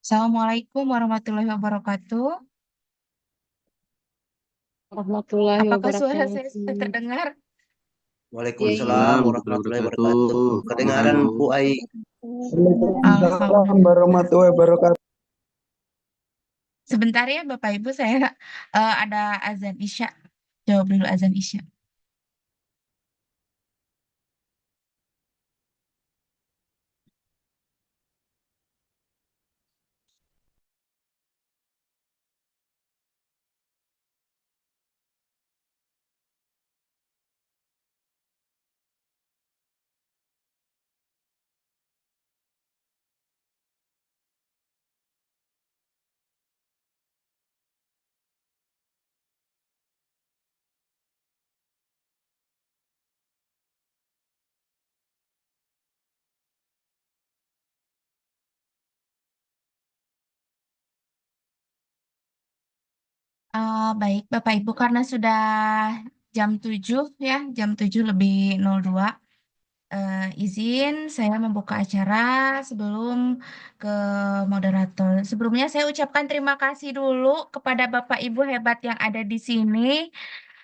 Assalamualaikum warahmatullahi wabarakatuh. Warahmatullahi Apakah suara saya sudah wabarakatuh. terdengar? Ya, iya. Waalaikumsalam Warahmatullahi warahmatullahi wabarakatuh. wabarakatuh. Kedengaran Halo. Bu Ai. Waalaikumsalam Alhamdulillah. warahmatullahi wabarakatuh. Sebentar ya Bapak Ibu, saya ada azan Isya. Jawab dulu azan Isya. Baik Bapak Ibu, karena sudah jam 7 ya, jam 7 lebih 02. Izin saya membuka acara sebelum ke moderator. Sebelumnya saya ucapkan terima kasih dulu kepada Bapak Ibu hebat yang ada di sini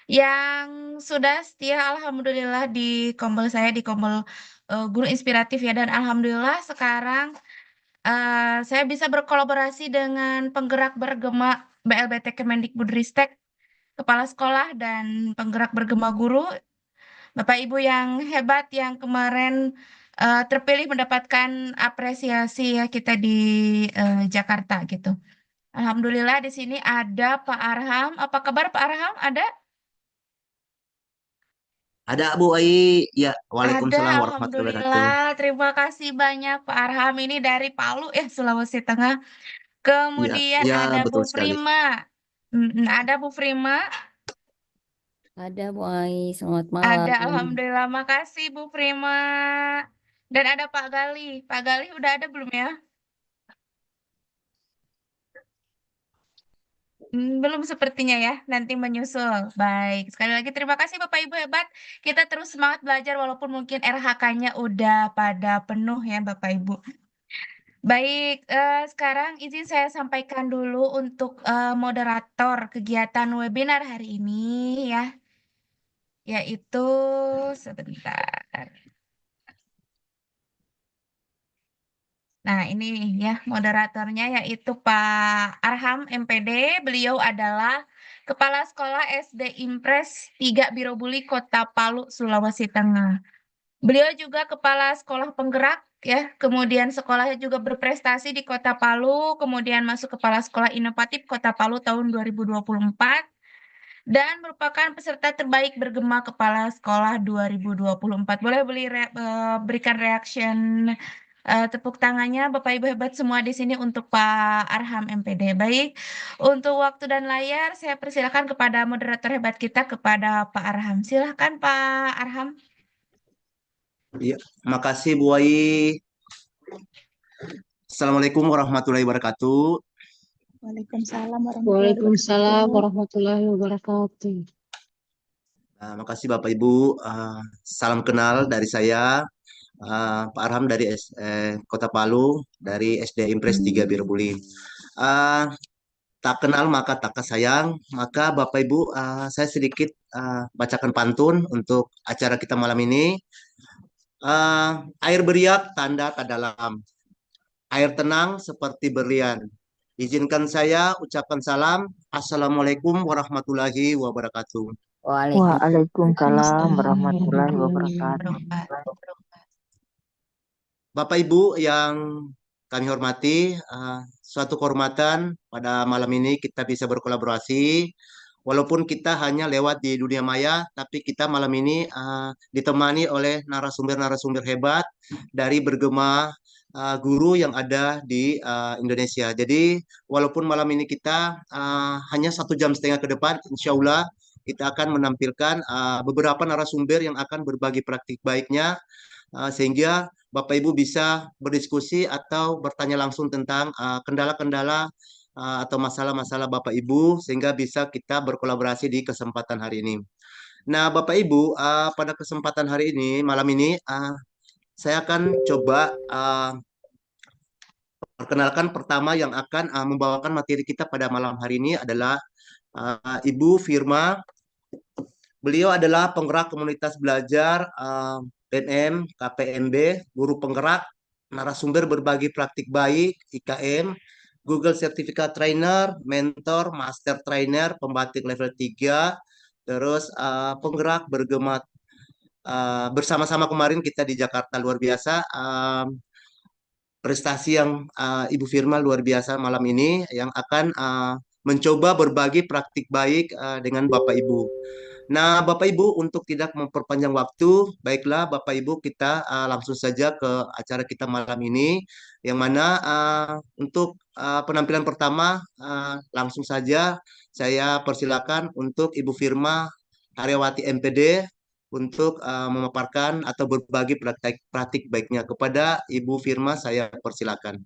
yang sudah setia alhamdulillah di Kombel saya di Kombel Guru Inspiratif ya, dan alhamdulillah sekarang saya bisa berkolaborasi dengan penggerak bergema BLBT Kemendikbudristek, kepala sekolah dan penggerak bergema guru, Bapak Ibu yang hebat yang kemarin terpilih mendapatkan apresiasi ya kita di Jakarta gitu. Alhamdulillah di sini ada Pak Arham. Apa kabar Pak Arham? Ada? Ada Bu Ai. Ya, Ada, Waalaikumsalam warahmatullahi wabarakatuh. Alhamdulillah. Terima kasih banyak Pak Arham ini dari Palu ya, Sulawesi Tengah. Ya, Kemudian ya ada Bu betul sekali. Prima. Ada Bu Prima. Ada Bu Ai, selamat Ada, malam. Alhamdulillah. Makasih Bu Prima. Dan ada Pak Gali. Pak Gali udah ada belum ya? Belum sepertinya ya, nanti menyusul. Baik, sekali lagi terima kasih Bapak Ibu hebat. Kita terus semangat belajar walaupun mungkin RHK-nya udah pada penuh ya Bapak Ibu. Baik, sekarang izin saya sampaikan dulu untuk moderator kegiatan webinar hari ini ya, yaitu sebentar. Nah, ini ya moderatornya yaitu Pak Arham MPD. Beliau adalah Kepala Sekolah SD Impres 3 Birobuli, Kota Palu, Sulawesi Tengah. Beliau juga Kepala Sekolah Penggerak ya, kemudian sekolahnya juga berprestasi di Kota Palu, kemudian masuk Kepala Sekolah Inovatif Kota Palu tahun 2024 dan merupakan peserta terbaik bergema Kepala Sekolah 2024. Boleh berikan reaction tepuk tangannya Bapak Ibu hebat semua di sini untuk Pak Arham MPD. Baik, untuk waktu dan layar saya persilakan kepada moderator hebat kita, kepada Pak Arham. Silahkan Pak Arham. Ya, makasih Bu Ai. Assalamualaikum warahmatullahi wabarakatuh. Waalaikumsalam warahmatullahi Waalaikumsalam wabarakatuh. warahmatullahi wabarakatuh. Makasih Bapak Ibu. Salam kenal dari saya, Pak Arham dari Kota Palu, dari SD Impres 3 Birobuli. Uh, Tak kenal maka tak sayang. Maka Bapak Ibu, saya sedikit bacakan pantun untuk acara kita malam ini. Air beriak tanda tak dalam, air tenang seperti berlian. Izinkan saya ucapkan salam. Assalamualaikum warahmatullahi wabarakatuh. Waalaikumsalam Waalaikumsalam warahmatullahi warahmatullahi wabarakatuh. wabarakatuh. Bapak Ibu yang kami hormati, suatu kehormatan pada malam ini kita bisa berkolaborasi. Walaupun kita hanya lewat di dunia maya, tapi kita malam ini ditemani oleh narasumber-narasumber hebat dari bergema guru yang ada di Indonesia. Jadi, walaupun malam ini kita hanya 1 jam setengah ke depan, insya Allah kita akan menampilkan beberapa narasumber yang akan berbagi praktik baiknya, sehingga Bapak Ibu bisa berdiskusi atau bertanya langsung tentang kendala-kendala atau masalah-masalah Bapak Ibu, sehingga bisa kita berkolaborasi di kesempatan hari ini. Nah, Bapak Ibu, pada kesempatan hari ini, malam ini, saya akan coba Perkenalkan pertama yang akan membawakan materi kita pada malam hari ini adalah Ibu Firma. Beliau adalah penggerak komunitas belajar PNM, KPMB, guru penggerak, narasumber berbagi praktik baik, IKM, Google Certificate Trainer, mentor, master trainer, pembatik level 3, terus penggerak bergema bersama-sama kemarin kita di Jakarta luar biasa. Prestasi yang Ibu Firma luar biasa malam ini yang akan mencoba berbagi praktik baik dengan Bapak Ibu. Nah, Bapak Ibu, untuk tidak memperpanjang waktu, baiklah Bapak Ibu kita langsung saja ke acara kita malam ini, yang mana untuk penampilan pertama langsung saja saya persilakan untuk Ibu Firma Haryawati MPD untuk memaparkan atau berbagi praktik baiknya. Kepada Ibu Firma saya persilakan.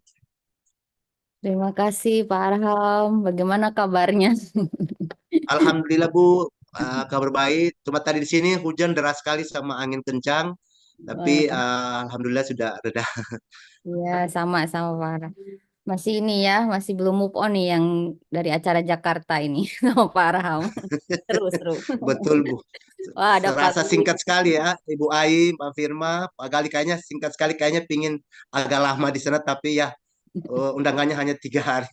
Terima kasih Pak Arham. Bagaimana kabarnya? Alhamdulillah Bu, kabar baik. Cuma tadi di sini hujan deras sekali sama angin kencang, tapi Wah, alhamdulillah sudah reda. ya sama-sama Pak Arham. Masih ini ya, masih belum move on nih yang dari acara Jakarta ini sama Pak Arham. Seru-seru. Betul Bu. Wah, ada Pak Serasa Gali. singkat sekali ya, Ibu Ai, Pak Firma, Pak Gali kayaknya singkat sekali, kayaknya pingin agak lama di sana, tapi ya undangannya hanya 3 hari.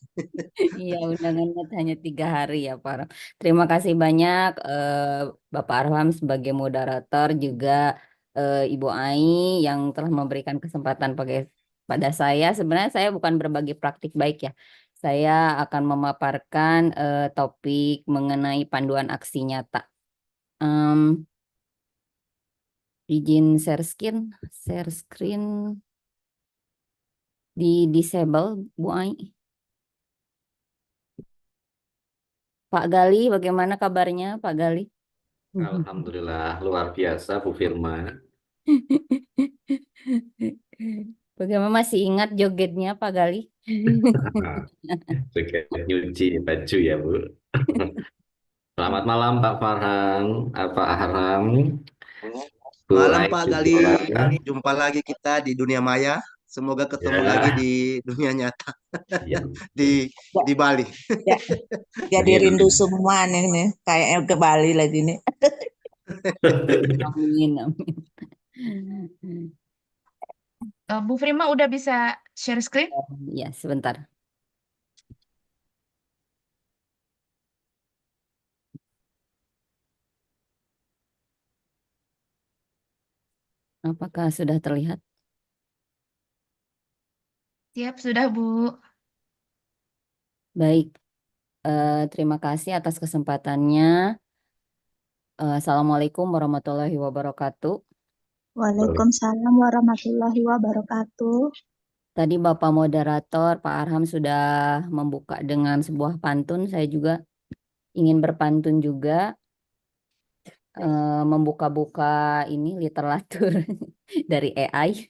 Iya, undangannya hanya 3 hari ya Pak Arham. Terima kasih banyak Bapak Arham sebagai moderator, juga Ibu Ai yang telah memberikan kesempatan pada saya. Sebenarnya saya bukan berbagi praktik baik ya. Saya akan memaparkan topik mengenai panduan aksi nyata. Em, izin share screen di disable Bu Ai. Pak Gali, bagaimana kabarnya Pak Gali? Alhamdulillah, luar biasa Bu Firma. Bagaimana, masih ingat jogetnya Pak Gali? Juga nyuci baju ya Bu. Selamat malam Pak Farhan, Pak Harham, Bu Malam Pak Gali, Aisyah. jumpa lagi kita di dunia maya. Semoga ketemu lagi Ya, di dunia nyata ya. di Bali. Ya, jadi Amin. rindu semua nih, kayaknya ke Bali lagi nih. Amin, amin. Bu Firma udah bisa share screen? Ya, sebentar. Apakah sudah terlihat? Siap, sudah Bu. Baik, terima kasih atas kesempatannya. Assalamualaikum warahmatullahi wabarakatuh. Waalaikumsalam warahmatullahi wabarakatuh. Tadi Bapak Moderator Pak Arham sudah membuka dengan sebuah pantun. Saya juga ingin berpantun juga, membuka-buka ini literatur dari AI.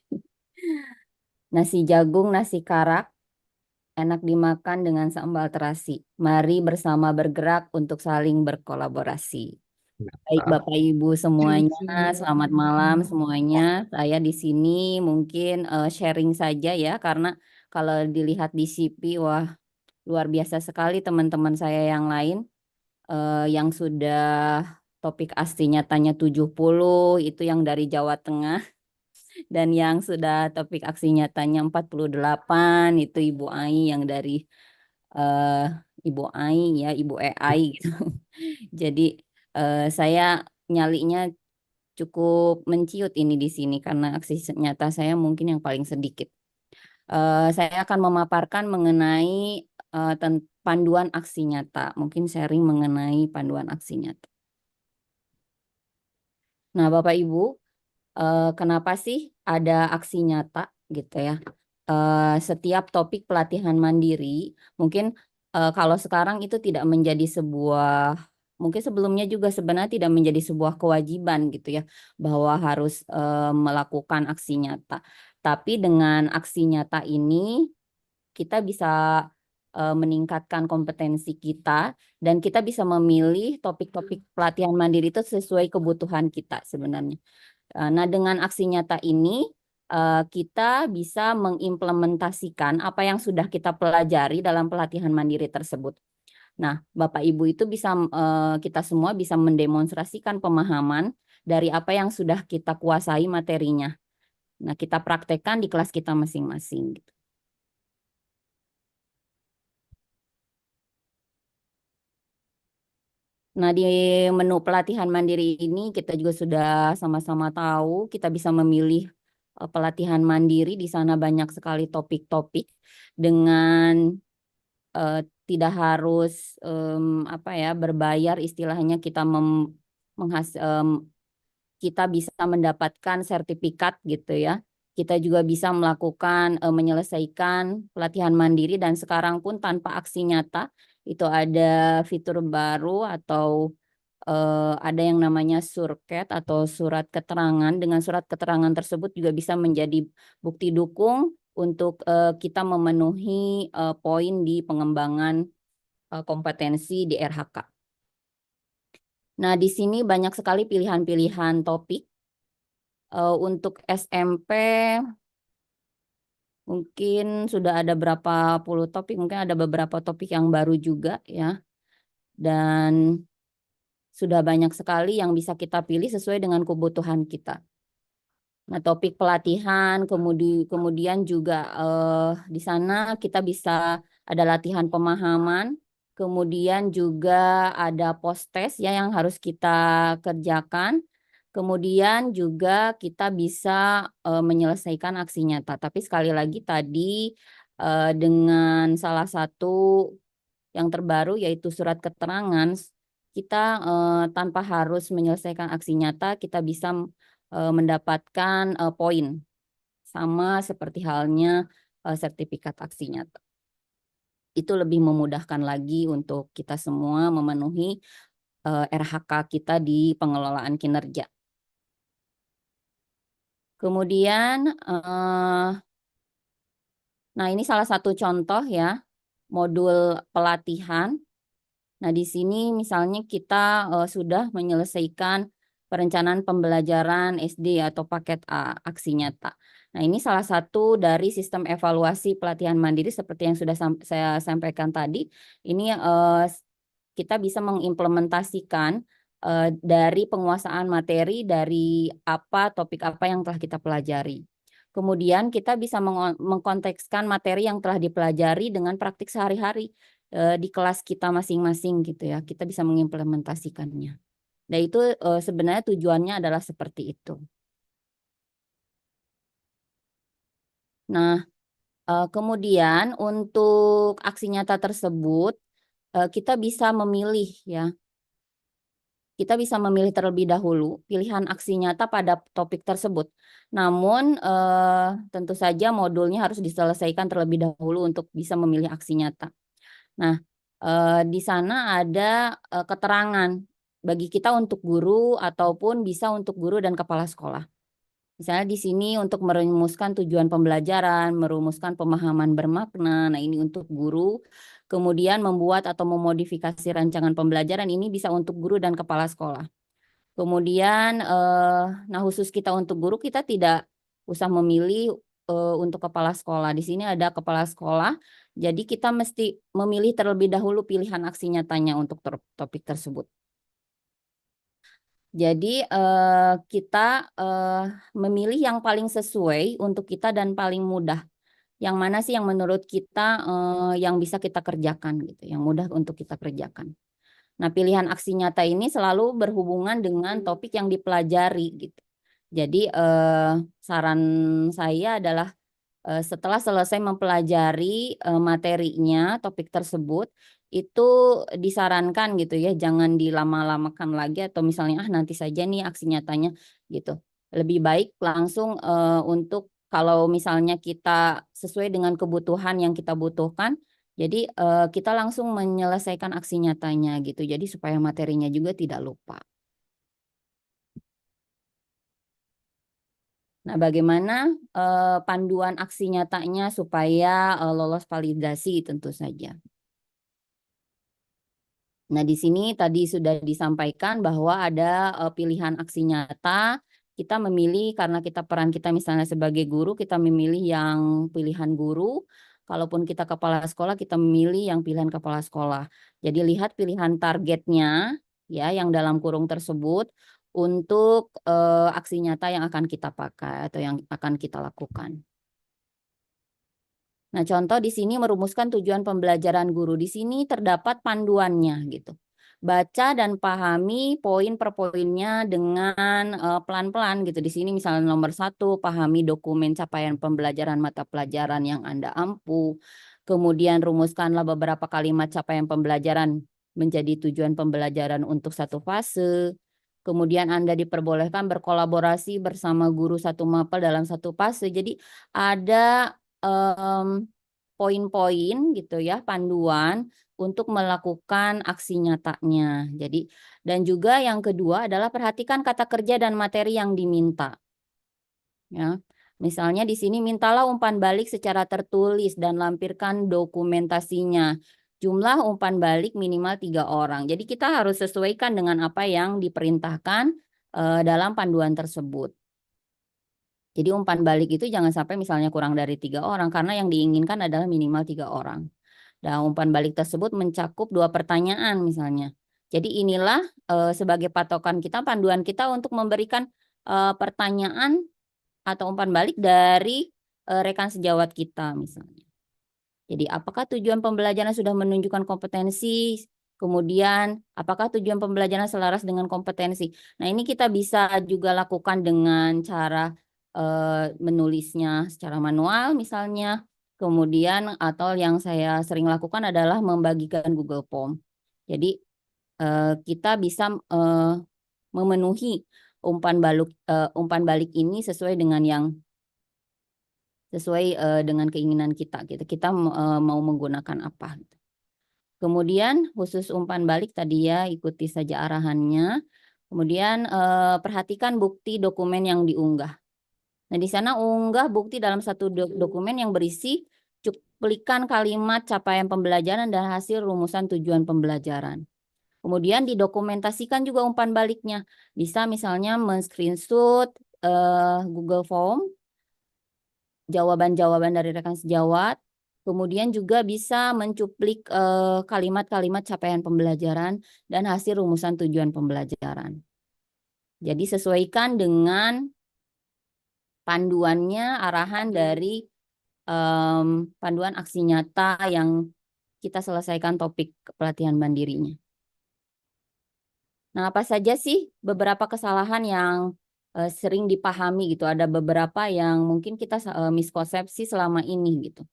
Nasi jagung, nasi karak, enak dimakan dengan sambal terasi. Mari bersama bergerak untuk saling berkolaborasi. Baik Bapak Ibu semuanya, selamat malam semuanya. Saya di sini mungkin sharing saja ya, karena kalau dilihat di CP, wah luar biasa sekali teman-teman saya yang lain yang sudah topik aslinya tanya 70 itu yang dari Jawa Tengah, dan yang sudah topik aksi nyatanya 48 itu Ibu Ai yang dari eh, Ibu Ai ya, Ibu AI gitu. Jadi saya nyalinya cukup menciut ini di sini karena aksi nyata saya mungkin yang paling sedikit. Saya akan memaparkan mengenai panduan aksi nyata. Mungkin sharing mengenai panduan aksi nyata. Nah, Bapak Ibu, kenapa sih ada aksi nyata gitu ya? Setiap topik pelatihan mandiri, mungkin kalau sekarang itu tidak menjadi sebuah, mungkin sebelumnya juga sebenarnya tidak menjadi sebuah kewajiban gitu ya, bahwa harus melakukan aksi nyata. Tapi dengan aksi nyata ini kita bisa meningkatkan kompetensi kita, dan kita bisa memilih topik-topik pelatihan mandiri itu sesuai kebutuhan kita sebenarnya. Nah, dengan aksi nyata ini kita bisa mengimplementasikan apa yang sudah kita pelajari dalam pelatihan mandiri tersebut. Nah, Bapak Ibu itu bisa kita semua bisa mendemonstrasikan pemahaman dari apa yang sudah kita kuasai materinya. Nah, kita praktekkan di kelas kita masing-masing. Nah, di menu pelatihan mandiri ini kita juga sudah sama-sama tahu kita bisa memilih pelatihan mandiri. Di sana banyak sekali topik-topik dengan tidak harus berbayar, istilahnya kita kita bisa mendapatkan sertifikat gitu ya. Kita juga bisa melakukan menyelesaikan pelatihan mandiri dan sekarang pun tanpa aksi nyata itu ada fitur baru atau ada yang namanya surket atau surat keterangan. Dengan surat keterangan tersebut juga bisa menjadi bukti dukung untuk kita memenuhi poin di pengembangan kompetensi di RHK. Nah, di sini banyak sekali pilihan-pilihan topik. Untuk SMP mungkin sudah ada berapa puluh topik, mungkin ada beberapa topik yang baru juga ya. Dan sudah banyak sekali yang bisa kita pilih sesuai dengan kebutuhan kita. Nah, topik pelatihan, kemudian juga di sana kita bisa ada latihan pemahaman, kemudian juga ada post test ya yang harus kita kerjakan. Kemudian juga kita bisa menyelesaikan aksi nyata. Tapi sekali lagi tadi dengan salah satu yang terbaru yaitu surat keterangan, kita tanpa harus menyelesaikan aksi nyata, kita bisa mendapatkan poin. Sama seperti halnya sertifikat aksi nyata. Itu lebih memudahkan lagi untuk kita semua memenuhi RHK kita di pengelolaan kinerja. Kemudian, nah ini salah satu contoh ya, modul pelatihan. Nah di sini misalnya kita sudah menyelesaikan perencanaan pembelajaran SD atau paket A, aksi nyata. Nah ini salah satu dari sistem evaluasi pelatihan mandiri seperti yang sudah saya sampaikan tadi. Ini kita bisa mengimplementasikan dari penguasaan materi dari topik apa yang telah kita pelajari. Kemudian kita bisa mengkontekskan materi yang telah dipelajari dengan praktik sehari-hari di kelas kita masing-masing gitu ya. Kita bisa mengimplementasikannya. Nah itu sebenarnya tujuannya adalah seperti itu. Nah kemudian untuk aksi nyata tersebut kita bisa memilih ya. Kita bisa memilih terlebih dahulu pilihan aksi nyata pada topik tersebut. Namun tentu saja modulnya harus diselesaikan terlebih dahulu untuk bisa memilih aksi nyata. Nah, di sana ada keterangan bagi kita untuk guru ataupun bisa untuk guru dan kepala sekolah. Misalnya di sini untuk merumuskan tujuan pembelajaran, merumuskan pemahaman bermakna. Nah, ini untuk guru. Kemudian membuat atau memodifikasi rancangan pembelajaran ini bisa untuk guru dan kepala sekolah. Kemudian, nah khusus kita untuk guru kita tidak usah memilih untuk kepala sekolah. Di sini ada kepala sekolah. Jadi kita mesti memilih terlebih dahulu pilihan aksi nyatanya untuk topik tersebut. Jadi kita memilih yang paling sesuai untuk kita dan paling mudah. Yang mana sih yang menurut kita yang bisa kita kerjakan gitu, yang mudah untuk kita kerjakan. Nah, pilihan aksi nyata ini selalu berhubungan dengan topik yang dipelajari gitu. Jadi saran saya adalah setelah selesai mempelajari materinya, topik tersebut, itu disarankan gitu ya, jangan dilama-lamakan lagi atau misalnya nanti saja nih aksi nyatanya gitu. Lebih baik langsung untuk kalau misalnya kita sesuai dengan kebutuhan yang kita butuhkan, jadi kita langsung menyelesaikan aksi nyatanya gitu. Jadi supaya materinya juga tidak lupa. Nah, bagaimana panduan aksi nyatanya supaya lolos validasi tentu saja. Nah, di sini tadi sudah disampaikan bahwa ada pilihan aksi nyata. kita memilih karena peran kita misalnya sebagai guru, kita memilih yang pilihan guru. Kalaupun kita kepala sekolah, kita memilih yang pilihan kepala sekolah. Jadi lihat pilihan targetnya ya yang dalam kurung tersebut untuk aksi nyata yang akan kita pakai atau yang akan kita lakukan. Nah, contoh di sini merumuskan tujuan pembelajaran guru. Di sini terdapat panduannya gitu. Baca dan pahami poin per poinnya dengan pelan-pelan gitu. Di sini misalnya nomor 1, pahami dokumen capaian pembelajaran mata pelajaran yang Anda ampu. Kemudian rumuskanlah beberapa kalimat capaian pembelajaran menjadi tujuan pembelajaran untuk satu fase. Kemudian Anda diperbolehkan berkolaborasi bersama guru satu mapel dalam satu fase. Jadi ada poin-poin gitu ya, panduan untuk melakukan aksi nyatanya. Jadi, dan juga yang kedua adalah perhatikan kata kerja dan materi yang diminta. Ya. Misalnya di sini mintalah umpan balik secara tertulis dan lampirkan dokumentasinya. Jumlah umpan balik minimal 3 orang. Jadi kita harus sesuaikan dengan apa yang diperintahkan dalam panduan tersebut. Jadi umpan balik itu jangan sampai misalnya kurang dari 3 orang karena yang diinginkan adalah minimal 3 orang. Dan umpan balik tersebut mencakup 2 pertanyaan misalnya. Jadi inilah sebagai patokan kita, panduan kita untuk memberikan pertanyaan atau umpan balik dari rekan sejawat kita misalnya. Jadi apakah tujuan pembelajaran sudah menunjukkan kompetensi? Kemudian apakah tujuan pembelajaran selaras dengan kompetensi? Nah ini kita bisa juga lakukan dengan cara menulisnya secara manual misalnya. Kemudian atau yang saya sering lakukan adalah membagikan Google Form. Jadi kita bisa memenuhi umpan balik ini sesuai dengan keinginan kita gitu. Kita mau menggunakan apa gitu. Kemudian khusus umpan balik tadi ya ikuti saja arahannya. Kemudian perhatikan bukti dokumen yang diunggah. Nah, di sana unggah bukti dalam satu dokumen yang berisi cuplikan kalimat capaian pembelajaran dan hasil rumusan tujuan pembelajaran. Kemudian didokumentasikan juga umpan baliknya. Bisa misalnya men-screenshot Google Form, jawaban-jawaban dari rekan sejawat. Kemudian juga bisa mencuplik kalimat-kalimat capaian pembelajaran dan hasil rumusan tujuan pembelajaran. Jadi sesuaikan dengan panduannya, arahan dari panduan aksi nyata yang kita selesaikan topik pelatihan mandirinya. Nah, apa saja sih beberapa kesalahan yang sering dipahami gitu? Ada beberapa yang mungkin kita miskonsepsi selama ini gitu.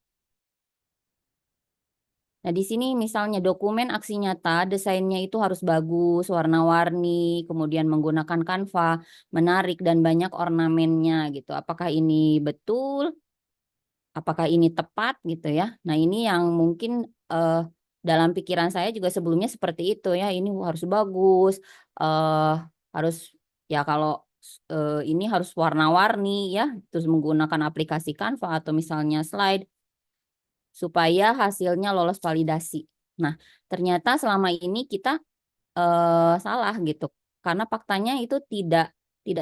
Nah, di sini misalnya dokumen aksi nyata, desainnya itu harus bagus, warna-warni, kemudian menggunakan Canva, menarik dan banyak ornamennya gitu. Apakah ini betul? Apakah ini tepat gitu ya? Nah, ini yang mungkin dalam pikiran saya juga sebelumnya seperti itu ya. Ini harus bagus, harus ya kalau ini harus warna-warni ya, terus menggunakan aplikasi Canva atau misalnya slide supaya hasilnya lolos validasi. Nah, ternyata selama ini kita salah gitu. Karena faktanya itu tidak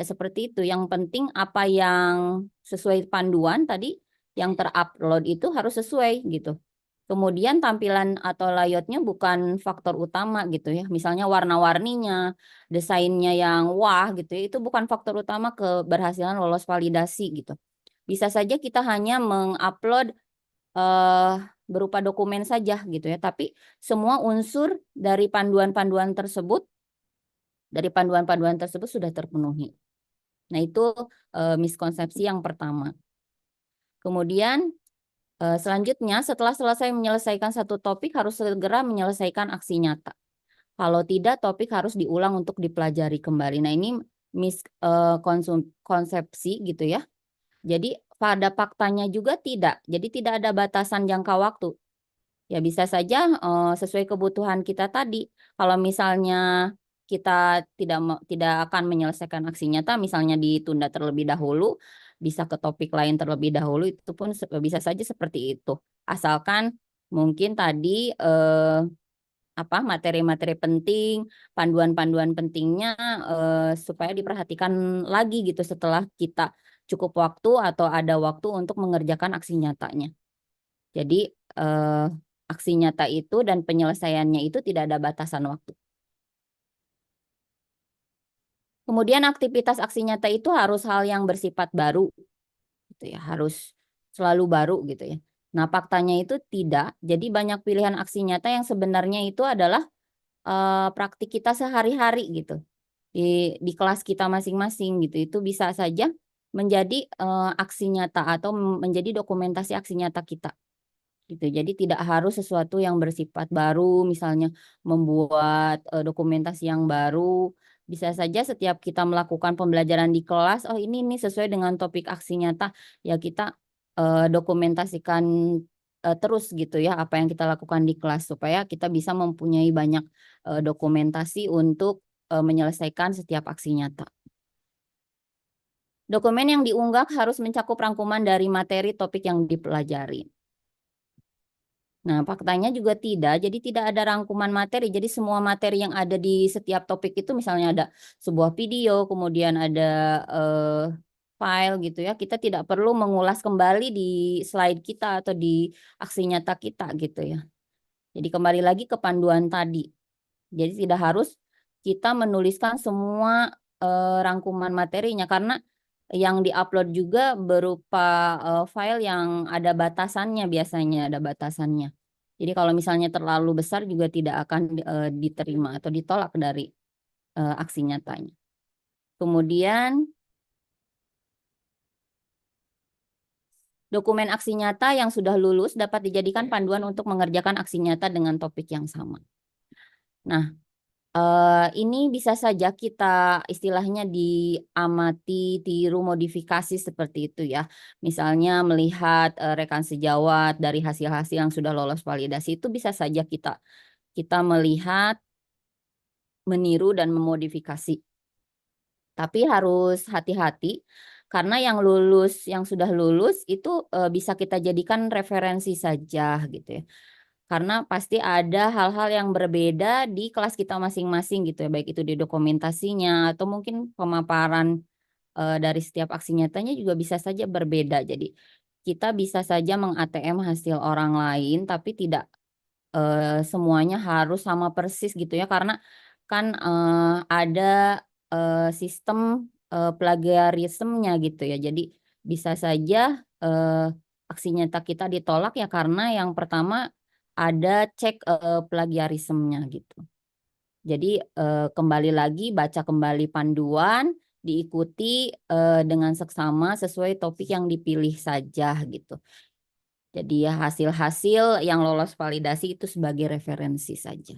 seperti itu. Yang penting apa yang sesuai panduan tadi yang terupload itu harus sesuai gitu. Kemudian tampilan atau layoutnya bukan faktor utama gitu ya. Misalnya warna-warninya, desainnya yang wah gitu ya, itu bukan faktor utama keberhasilan lolos validasi gitu. Bisa saja kita hanya mengupload berupa dokumen saja gitu ya, tapi semua unsur dari panduan-panduan tersebut sudah terpenuhi. Nah, itu miskonsepsi yang pertama. Kemudian selanjutnya setelah selesai menyelesaikan satu topik harus segera menyelesaikan aksi nyata. Kalau tidak, topik harus diulang untuk dipelajari kembali. Nah, ini miskonsepsi gitu ya. Jadi pada faktanya juga tidak. Jadi tidak ada batasan jangka waktu. Ya bisa saja sesuai kebutuhan kita tadi. Kalau misalnya kita tidak akan menyelesaikan aksi nyata, misalnya ditunda terlebih dahulu, bisa ke topik lain terlebih dahulu, itu pun bisa saja seperti itu. Asalkan mungkin tadi materi-materi penting, panduan-panduan pentingnya supaya diperhatikan lagi gitu setelah kita cukup waktu atau ada waktu untuk mengerjakan aksi nyatanya. Jadi aksi nyata itu dan penyelesaiannya itu tidak ada batasan waktu. Kemudian aktivitas aksi nyata itu harus hal yang bersifat baru, gitu ya, harus selalu baru gitu ya. Nah, faktanya itu tidak. Jadi banyak pilihan aksi nyata yang sebenarnya itu adalah praktik kita sehari-hari gitu di kelas kita masing-masing gitu. Itu bisa saja menjadi aksi nyata atau menjadi dokumentasi aksi nyata kita gitu. Jadi tidak harus sesuatu yang bersifat baru, misalnya membuat dokumentasi yang baru. Bisa saja setiap kita melakukan pembelajaran di kelas, oh ini nih sesuai dengan topik aksi nyata, ya kita dokumentasikan terus gitu ya apa yang kita lakukan di kelas supaya kita bisa mempunyai banyak dokumentasi untuk menyelesaikan setiap aksi nyata. Dokumen yang diunggah harus mencakup rangkuman dari materi topik yang dipelajari. Nah, faktanya juga tidak. Jadi tidak ada rangkuman materi. Jadi semua materi yang ada di setiap topik itu misalnya ada sebuah video, kemudian ada file gitu ya. Kita tidak perlu mengulas kembali di slide kita atau di aksi nyata kita gitu ya. Jadi kembali lagi ke panduan tadi. Jadi tidak harus kita menuliskan semua rangkuman materinya karena yang diupload juga berupa file yang ada batasannya, biasanya ada batasannya. Jadi kalau misalnya terlalu besar juga tidak akan diterima atau ditolak dari aksi nyatanya. Kemudian dokumen aksi nyata yang sudah lulus dapat dijadikan panduan untuk mengerjakan aksi nyata dengan topik yang sama. Nah, ini bisa saja kita istilahnya diamati, tiru, modifikasi seperti itu ya. Misalnya melihat rekan sejawat dari hasil-hasil yang sudah lolos validasi itu bisa saja kita melihat, meniru dan memodifikasi. Tapi harus hati-hati karena yang sudah lulus itu bisa kita jadikan referensi saja gitu ya. Karena pasti ada hal-hal yang berbeda di kelas kita masing-masing gitu ya, baik itu di dokumentasinya atau mungkin pemaparan dari setiap aksi nyatanya juga bisa saja berbeda. Jadi kita bisa saja meng-ATM hasil orang lain tapi tidak semuanya harus sama persis gitu ya, karena kan ada sistem plagiarismenya gitu ya. Jadi bisa saja aksi nyata kita ditolak ya karena yang pertama ada cek plagiarismenya gitu. Jadi kembali lagi baca kembali panduan, diikuti dengan seksama sesuai topik yang dipilih saja gitu. Jadi ya hasil-hasil yang lolos validasi itu sebagai referensi saja.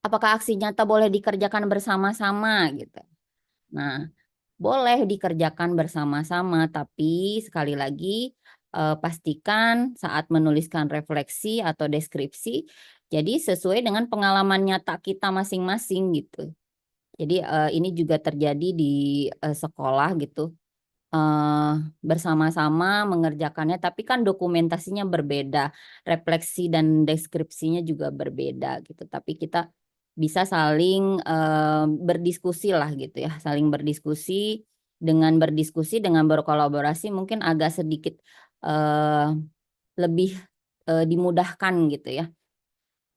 Apakah aksi nyata boleh dikerjakan bersama-sama gitu? Nah, boleh dikerjakan bersama-sama, tapi sekali lagi pastikan saat menuliskan refleksi atau deskripsi, jadi sesuai dengan pengalaman nyata kita masing-masing gitu. Jadi ini juga terjadi di sekolah gitu. Bersama-sama mengerjakannya, tapi kan dokumentasinya berbeda, refleksi dan deskripsinya juga berbeda gitu. Tapi kita bisa saling berdiskusi lah gitu ya, saling berdiskusi. Dengan berdiskusi, dengan berkolaborasi mungkin agak sedikit lebih dimudahkan gitu ya.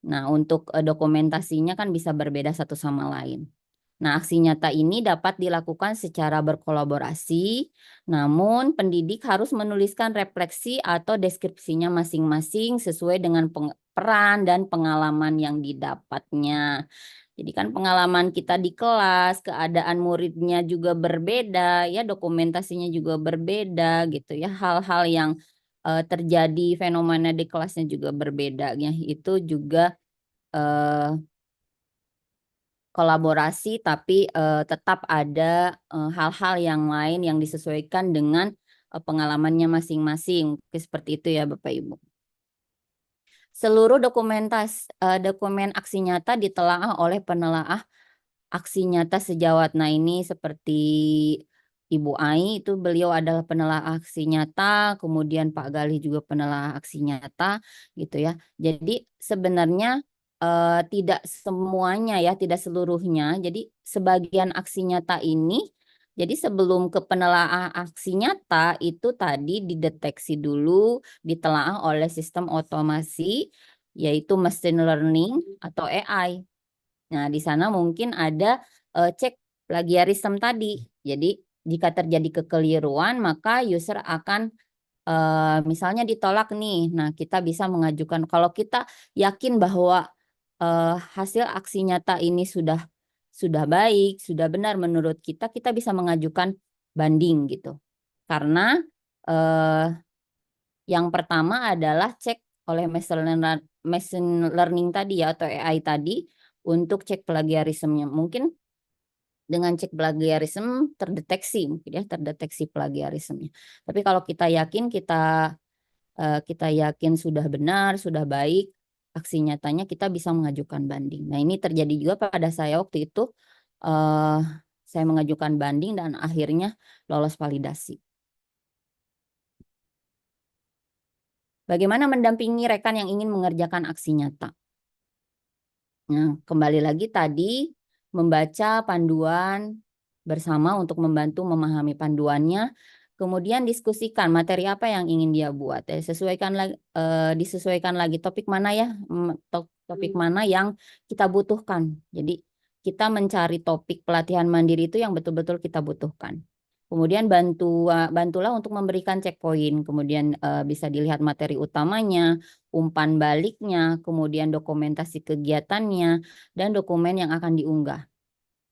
Nah, untuk dokumentasinya kan bisa berbeda satu sama lain. Nah, aksi nyata ini dapat dilakukan secara berkolaborasi, namun pendidik harus menuliskan refleksi atau deskripsinya masing-masing sesuai dengan peran dan pengalaman yang didapatnya. Jadi kan pengalaman kita di kelas, keadaan muridnya juga berbeda, ya dokumentasinya juga berbeda gitu ya. Hal-hal yang terjadi fenomena di kelasnya juga berbeda ya. Itu juga kolaborasi tapi tetap ada hal-hal yang lain yang disesuaikan dengan pengalamannya masing-masing. Seperti itu ya Bapak Ibu. Seluruh dokumen aksi nyata ditelaah oleh penelaah aksi nyata sejawat. Nah, ini seperti Ibu Ai itu beliau adalah penelaah aksi nyata, kemudian Pak Galih juga penelaah aksi nyata gitu ya. Jadi sebenarnya tidak semuanya ya, tidak seluruhnya. Jadi sebagian aksi nyata ini, jadi sebelum ke penelaah aksi nyata itu tadi dideteksi dulu, ditelaah oleh sistem otomasi yaitu machine learning atau AI. Nah, di sana mungkin ada cek plagiarisme tadi. Jadi jika terjadi kekeliruan, maka user akan misalnya ditolak nih. Nah, kita bisa mengajukan kalau kita yakin bahwa hasil aksi nyata ini sudah baik, sudah benar menurut kita, kita bisa mengajukan banding gitu. Karena yang pertama adalah cek oleh machine learning tadi ya atau AI tadi untuk cek plagiarismenya. Mungkin dengan cek plagiarisme terdeteksi mungkin ya terdeteksi plagiarismenya. Tapi kalau kita yakin kita yakin sudah benar, sudah baik aksi nyatanya, kita bisa mengajukan banding. Nah, ini terjadi juga pada saya waktu itu saya mengajukan banding dan akhirnya lolos validasi. Bagaimana mendampingi rekan yang ingin mengerjakan aksi nyata? Nah, kembali lagi tadi membaca panduan bersama untuk membantu memahami panduannya, kemudian diskusikan materi apa yang ingin dia buat. Disesuaikan lagi topik mana ya, topik mana yang kita butuhkan. Jadi kita mencari topik pelatihan mandiri itu yang betul-betul kita butuhkan. Kemudian bantulah untuk memberikan checkpoint, kemudian bisa dilihat materi utamanya, umpan baliknya, kemudian dokumentasi kegiatannya, dan dokumen yang akan diunggah.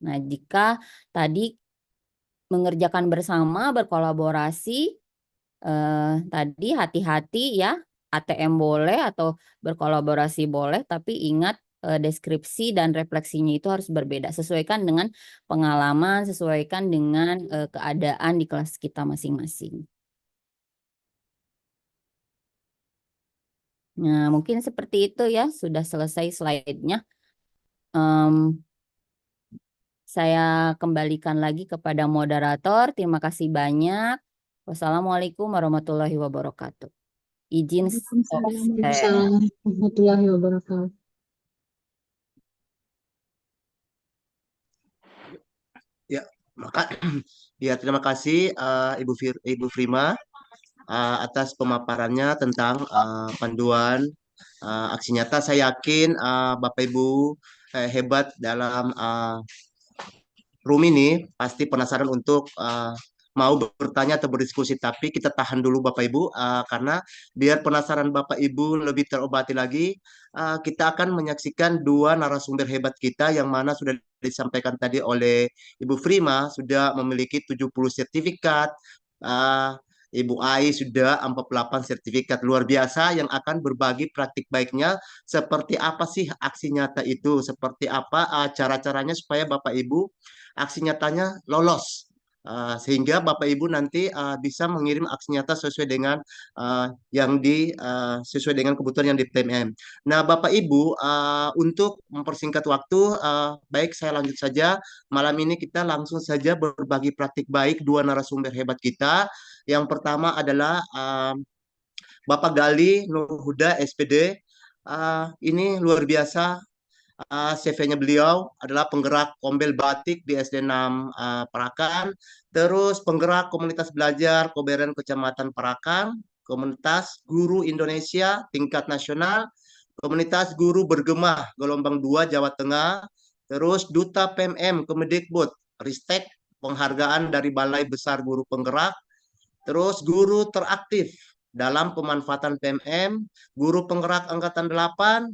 Nah, jika tadi mengerjakan bersama, berkolaborasi, tadi hati-hati ya, ATM boleh atau berkolaborasi boleh, tapi ingat deskripsi dan refleksinya itu harus berbeda. Sesuaikan dengan pengalaman, sesuaikan dengan keadaan di kelas kita masing-masing. Nah, mungkin seperti itu ya, sudah selesai slide-nya. Saya kembalikan lagi kepada moderator. Terima kasih banyak. Wassalamualaikum warahmatullahi wabarakatuh. Izin stop share. Waalaikumsalam warahmatullahi wabarakatuh. Ya, terima kasih Ibu Frima atas pemaparannya tentang panduan aksi nyata. Saya yakin Bapak Ibu hebat dalam room ini pasti penasaran untuk mau bertanya atau berdiskusi, tapi kita tahan dulu Bapak Ibu karena biar penasaran Bapak Ibu lebih terobati lagi, kita akan menyaksikan dua narasumber hebat kita yang mana sudah disampaikan tadi oleh Ibu Frima sudah memiliki 70 sertifikat, Ibu Ai sudah 48 sertifikat, luar biasa, yang akan berbagi praktik baiknya seperti apa sih aksi nyata itu, seperti apa cara-caranya supaya Bapak Ibu aksi nyatanya lolos. Sehingga Bapak Ibu nanti bisa mengirim aksi nyata sesuai dengan sesuai dengan kebutuhan yang di PMM. Nah, Bapak Ibu, untuk mempersingkat waktu, baik saya lanjut saja. Malam ini kita langsung saja berbagi praktik baik dua narasumber hebat kita. Yang pertama adalah Bapak Gali Nur Huda, SPD. Ini luar biasa. CV-nya beliau adalah penggerak Kombel Batik di SD 6 Parakan, terus penggerak komunitas belajar Koberen Kecamatan Parakan, komunitas guru Indonesia tingkat nasional, komunitas guru bergema gelombang 2 Jawa Tengah, terus duta PMM Kemendikbud, Ristek, penghargaan dari Balai Besar Guru Penggerak, terus guru teraktif dalam pemanfaatan PMM, guru penggerak Angkatan 8,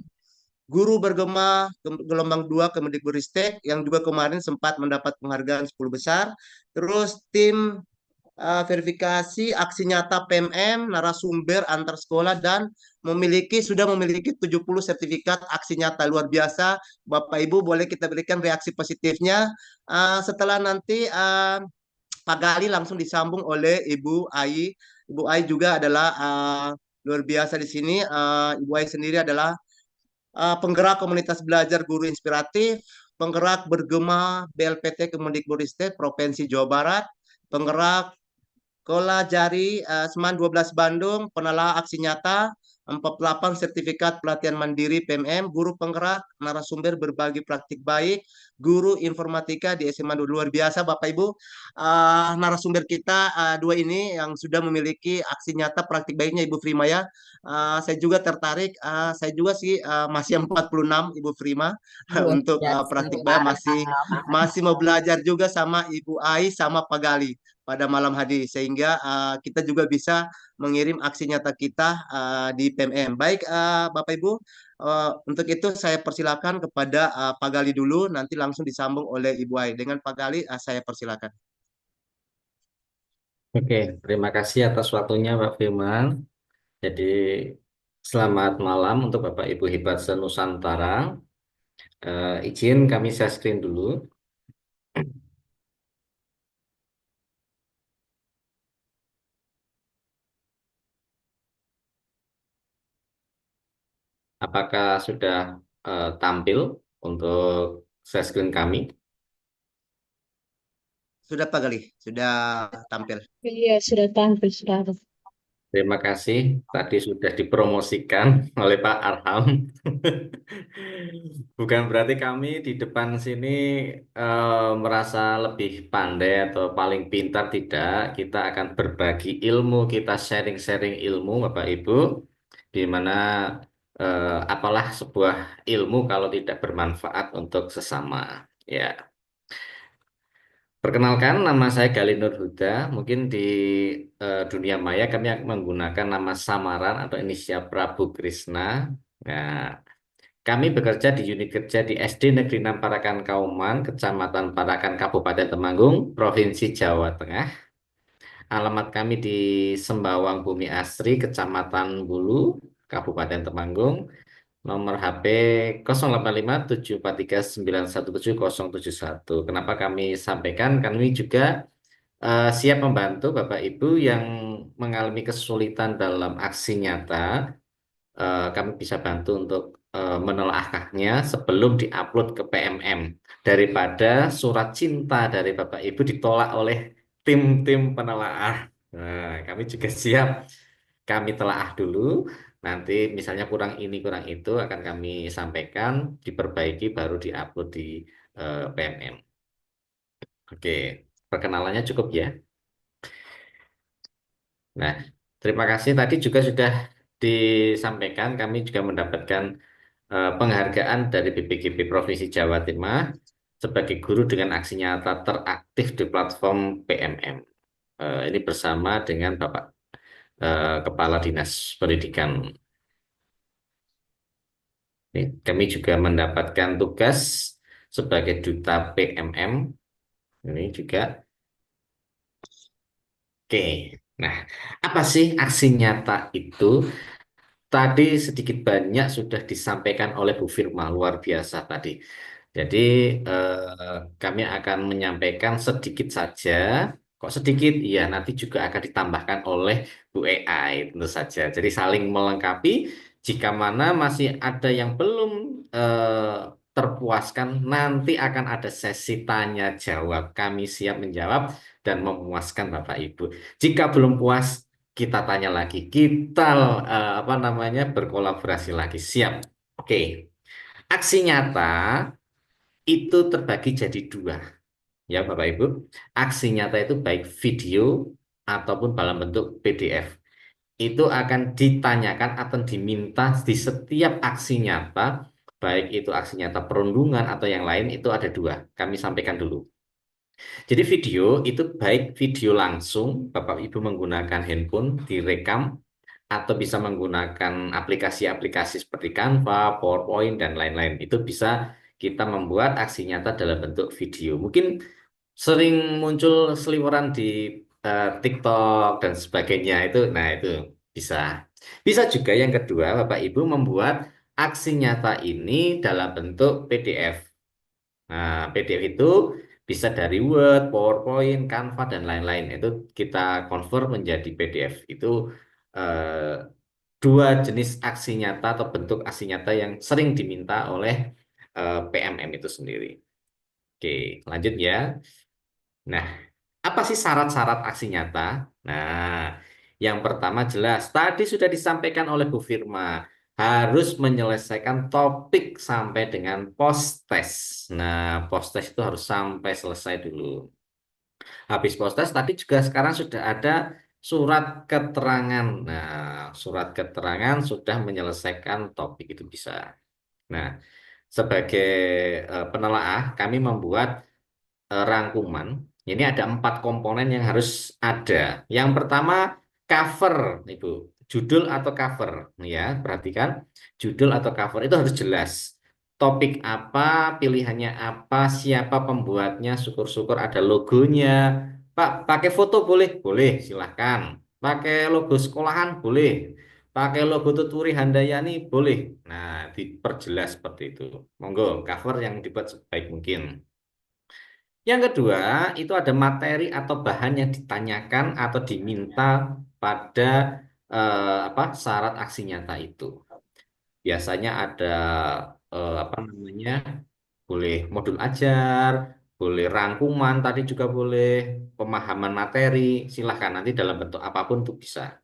guru bergema gelombang 2 Kemendikbudristek yang juga kemarin sempat mendapat penghargaan 10 besar. Terus tim verifikasi aksi nyata PMM, narasumber antar sekolah, dan sudah memiliki 70 sertifikat aksi nyata, luar biasa. Bapak Ibu boleh kita berikan reaksi positifnya. Setelah nanti Pak Gali langsung disambung oleh Ibu Ai. Ibu Ai juga adalah luar biasa di sini. Ibu Ai sendiri adalah penggerak komunitas belajar guru inspiratif, penggerak bergema BLPT Kemendikbudristek Provinsi Jawa Barat, penggerak, Kola Jari, Seman 12 Bandung, penelaah aksi nyata, 48 sertifikat pelatihan mandiri PMM, guru penggerak, narasumber berbagi praktik baik, guru informatika di SMA luar biasa Bapak Ibu. Narasumber kita dua ini yang sudah memiliki aksi nyata praktik baiknya Ibu Frima ya. Saya juga tertarik, saya juga sih masih 46 Ibu Frima Luar untuk biasa, praktik baik parah. masih mau belajar juga sama Ibu Ai sama Pak Gali pada malam hari sehingga kita juga bisa mengirim aksi nyata kita di PMM. Baik Bapak Ibu, untuk itu saya persilakan kepada Pak Gali dulu, nanti langsung disambung oleh Ibu Ai. Dengan Pak Gali saya persilakan. Oke, terima kasih atas waktunya Pak Firman. Jadi selamat malam untuk Bapak Ibu hebat se-Nusantara. Izin kami share screen dulu. Apakah sudah tampil untuk share screen kami? Sudah Pak Gali, sudah tampil. Iya, sudah tampil, sudah ada. Terima kasih. Tadi sudah dipromosikan oleh Pak Arham. Bukan berarti kami di depan sini merasa lebih pandai atau paling pintar, tidak. Kita akan berbagi ilmu, kita sharing-sharing ilmu, Bapak Ibu, di mana apalah sebuah ilmu kalau tidak bermanfaat untuk sesama. Ya. Perkenalkan, nama saya Gali Nur Huda. Mungkin di dunia maya kami menggunakan nama samaran atau inisial Prabu Krishna. Nah, kami bekerja di unit kerja di SD Negeri 6 Parakan Kauman, Kecamatan Parakan, Kabupaten Temanggung, Provinsi Jawa Tengah. Alamat kami di Sembawang Bumi Asri, Kecamatan Bulu, Kabupaten Temanggung. Nomor HP 085743917071. Kenapa kami sampaikan? Kami juga siap membantu Bapak Ibu yang mengalami kesulitan dalam aksi nyata. Kami bisa bantu untuk menelaahnya sebelum diupload ke PMM. Daripada surat cinta dari Bapak Ibu ditolak oleh tim-tim penelaah. Nah, kami juga siap. Kami telaah dulu. Nanti misalnya kurang ini, kurang itu akan kami sampaikan, diperbaiki, baru diupload di PMM. Oke, perkenalannya cukup ya. Nah, terima kasih. Tadi juga sudah disampaikan, kami juga mendapatkan penghargaan dari BPGP Provinsi Jawa Timur sebagai guru dengan aksi nyata teraktif di platform PMM. Ini bersama dengan Bapak Kepala Dinas Pendidikan. Kami juga mendapatkan tugas sebagai duta PMM. Ini juga. Oke, nah apa sih aksi nyata itu? Tadi sedikit banyak sudah disampaikan oleh Bu Firma, luar biasa tadi. Jadi kami akan menyampaikan sedikit saja. Kok sedikit? Iya, nanti juga akan ditambahkan oleh Bu AI tentu saja. Jadi saling melengkapi. Jika mana masih ada yang belum terpuaskan, nanti akan ada sesi tanya jawab. Kami siap menjawab dan memuaskan Bapak Ibu. Jika belum puas, kita tanya lagi, kita apa namanya berkolaborasi lagi. Siap. Oke. Aksi nyata itu terbagi jadi dua. Ya, Bapak Ibu. Aksi nyata itu baik video ataupun dalam bentuk PDF. Itu akan ditanyakan atau diminta di setiap aksi nyata, baik itu aksi nyata perundungan atau yang lain, itu ada dua. Kami sampaikan dulu. Jadi video itu baik video langsung, Bapak Ibu menggunakan handphone, direkam, atau bisa menggunakan aplikasi-aplikasi seperti Canva, PowerPoint, dan lain-lain. Itu bisa kita membuat aksi nyata dalam bentuk video. Mungkin sering muncul seliweran di TikTok dan sebagainya itu. Nah, itu bisa. Bisa juga yang kedua, Bapak Ibu membuat aksi nyata ini dalam bentuk PDF. Nah, PDF itu bisa dari Word, PowerPoint, Canva, dan lain-lain. Itu kita convert menjadi PDF. Itu eh, dua jenis aksi nyata atau bentuk aksi nyata yang sering diminta oleh PMM itu sendiri. Oke, lanjut ya. Nah, Apa sih syarat-syarat aksi nyata? Nah, yang pertama jelas, tadi sudah disampaikan oleh Bu Firma, harus menyelesaikan topik sampai dengan post-test. Nah, post-test itu harus sampai selesai dulu. Habis post-test, tadi juga sekarang sudah ada surat keterangan. Nah, surat keterangan sudah menyelesaikan topik itu bisa. Nah, sebagai penelaah, kami membuat rangkuman. Ini ada 4 komponen yang harus ada. Yang pertama cover, Ibu. Judul atau cover, ya. Perhatikan, judul atau cover itu harus jelas. Topik apa, pilihannya apa, siapa pembuatnya, syukur-syukur ada logonya. Pak, pakai foto boleh? Boleh, silahkan. Pakai logo sekolahan? Boleh. Pakai logo Tuturi Handayani? Boleh. Nah, diperjelas seperti itu. Monggo, cover yang dibuat sebaik mungkin. Yang kedua, itu ada materi atau bahan yang ditanyakan atau diminta pada syarat aksi nyata itu. Biasanya ada apa namanya, boleh modul ajar, boleh rangkuman, tadi juga boleh pemahaman materi. Silahkan nanti dalam bentuk apapun itu bisa.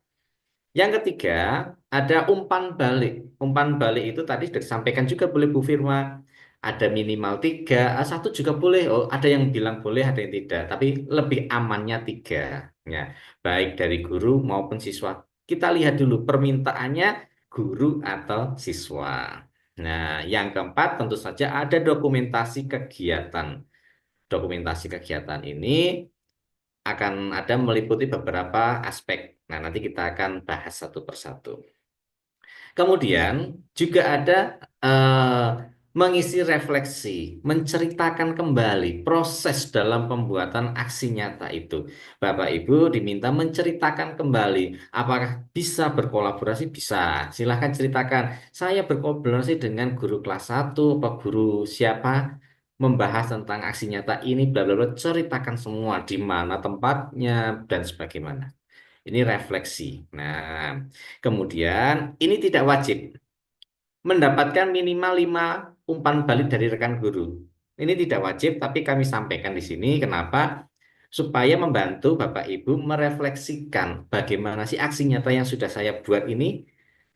Yang ketiga, ada umpan balik. Umpan balik itu tadi sudah disampaikan juga boleh Bu Firma. Ada minimal 3, satu juga boleh. Oh, ada yang bilang boleh, ada yang tidak. Tapi lebih amannya 3. Ya, baik dari guru maupun siswa. Kita lihat dulu permintaannya guru atau siswa. Nah, yang keempat tentu saja ada dokumentasi kegiatan. Dokumentasi kegiatan ini akan ada meliputi beberapa aspek. Nah, nanti kita akan bahas satu persatu. Kemudian juga ada mengisi refleksi, menceritakan kembali proses dalam pembuatan aksi nyata itu. Bapak Ibu diminta menceritakan kembali, apakah bisa berkolaborasi? Bisa. Silahkan ceritakan. Saya berkolaborasi dengan guru kelas 1, apa guru siapa, membahas tentang aksi nyata ini, bla bla bla, ceritakan semua di mana tempatnya dan sebagaimana. Ini refleksi. Nah, kemudian ini tidak wajib mendapatkan minimal 5 umpan balik dari rekan guru. Ini tidak wajib, tapi kami sampaikan di sini. Kenapa? Supaya membantu Bapak Ibu merefleksikan bagaimana sih aksi nyata yang sudah saya buat ini.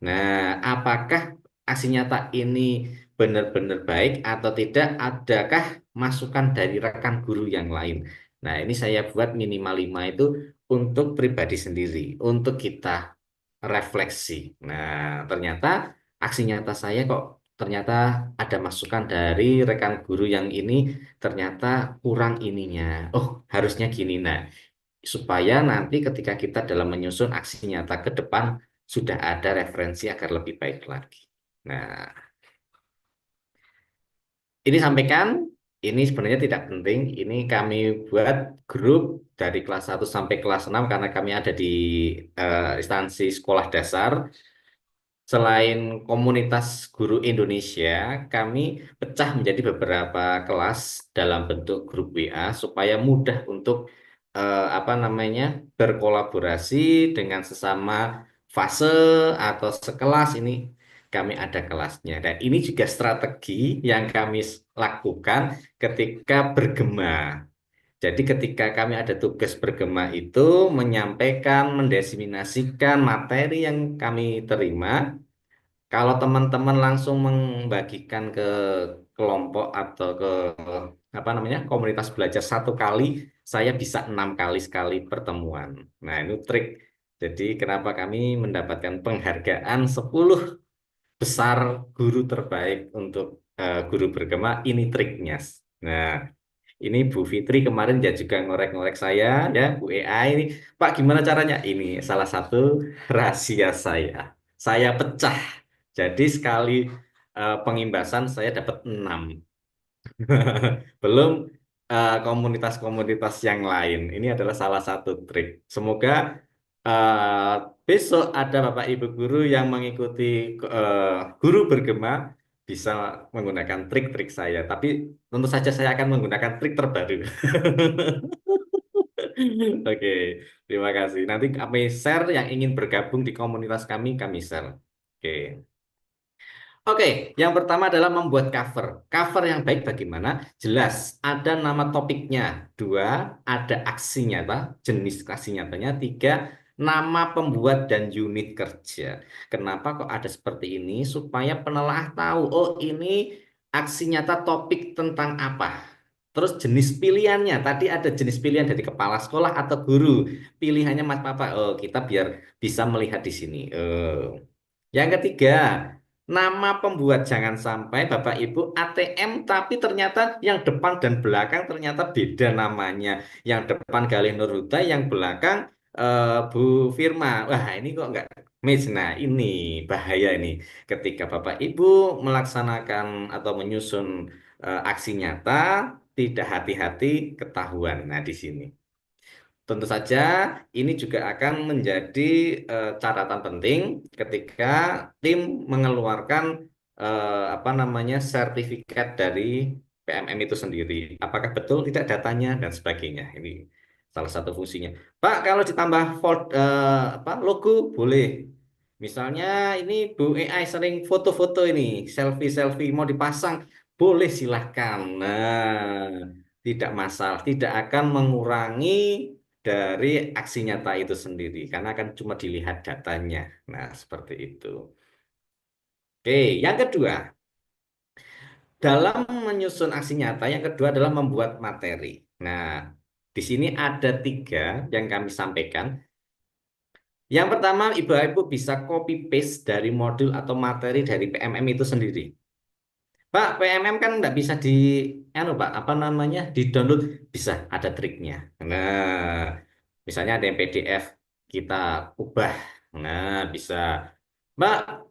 Nah, apakah aksi nyata ini benar-benar baik atau tidak? Adakah masukan dari rekan guru yang lain? Nah, ini saya buat minimal 5 itu untuk pribadi sendiri, untuk kita refleksi. Nah, ternyata aksi nyata saya kok ternyata ada masukan dari rekan guru yang ini ternyata kurang ininya. Oh, harusnya gini. Nah, supaya nanti ketika kita dalam menyusun aksi nyata ke depan sudah ada referensi agar lebih baik lagi. Nah, ini sampaikan, ini sebenarnya tidak penting. Ini kami buat grup dari kelas 1 sampai kelas 6 karena kami ada di instansi sekolah dasar. Selain komunitas guru Indonesia, kami pecah menjadi beberapa kelas dalam bentuk grup WA supaya mudah untuk berkolaborasi dengan sesama fase atau sekelas. Ini kami ada kelasnya. Dan ini juga strategi yang kami lakukan ketika bergema. Jadi ketika kami ada tugas bergema itu menyampaikan, mendiseminasikan materi yang kami terima. Kalau teman-teman langsung membagikan ke kelompok atau ke komunitas belajar 1 kali, saya bisa 6 kali sekali pertemuan. Nah, ini trik. Jadi kenapa kami mendapatkan penghargaan 10 besar guru terbaik untuk guru bergema, ini triknya. Nah, ini Bu Fitri kemarin ya juga ngorek-ngorek saya, ya Bu EA ini, Pak gimana caranya? Ini salah satu rahasia saya. Saya pecah. Jadi sekali pengimbasan saya dapat 6. Belum komunitas-komunitas yang lain. Ini adalah salah satu trik. Semoga eh, besok ada Bapak Ibu guru yang mengikuti guru bergema bisa menggunakan trik-trik saya. Tapi tentu saja saya akan menggunakan trik terbaru. Oke, terima kasih. Nanti kami share yang ingin bergabung di komunitas kami share. Oke. Oke, yang pertama adalah membuat cover. Cover yang baik bagaimana? Jelas, ada nama topiknya. Dua, ada aksi nyata, jenis aksi nyatanya. Tiga, nama pembuat dan unit kerja. Kenapa kok ada seperti ini? Supaya penelaah tahu, oh ini aksi nyata topik tentang apa. Terus jenis pilihannya, tadi ada jenis pilihan dari kepala sekolah atau guru. Pilihannya Mas Papa, oh kita biar bisa melihat di sini. Yang ketiga, nama pembuat, jangan sampai Bapak Ibu ATM tapi ternyata yang depan dan belakang ternyata beda namanya. Yang depan Galih Nurhuda, yang belakang Bu Firma. Wah, ini kok nggak match. Nah, ini bahaya ini. Ketika Bapak Ibu melaksanakan atau menyusun aksi nyata, tidak hati-hati ketahuan. Nah, di sini. Tentu saja ini juga akan menjadi catatan penting ketika tim mengeluarkan apa namanya sertifikat dari PMM itu sendiri. Apakah betul tidak datanya dan sebagainya. Ini salah satu fungsinya. Pak, kalau ditambah apa logo boleh. Misalnya ini Bu AI sering foto-foto ini, selfie-selfie mau dipasang, boleh silahkan. Nah, tidak masalah, tidak akan mengurangi dari aksi nyata itu sendiri karena akan cuma dilihat datanya. Nah, seperti itu. Oke, yang kedua, dalam menyusun aksi nyata, yang kedua adalah membuat materi. Nah, di sini ada tiga yang kami sampaikan. Yang pertama, Ibu-Ibu bisa copy paste dari modul atau materi dari PMM itu sendiri. Pak, PMM kan nggak bisa Pak, apa namanya, di-download. Bisa, ada triknya. Nah, misalnya ada yang PDF, kita ubah. Nah, bisa. Mbak,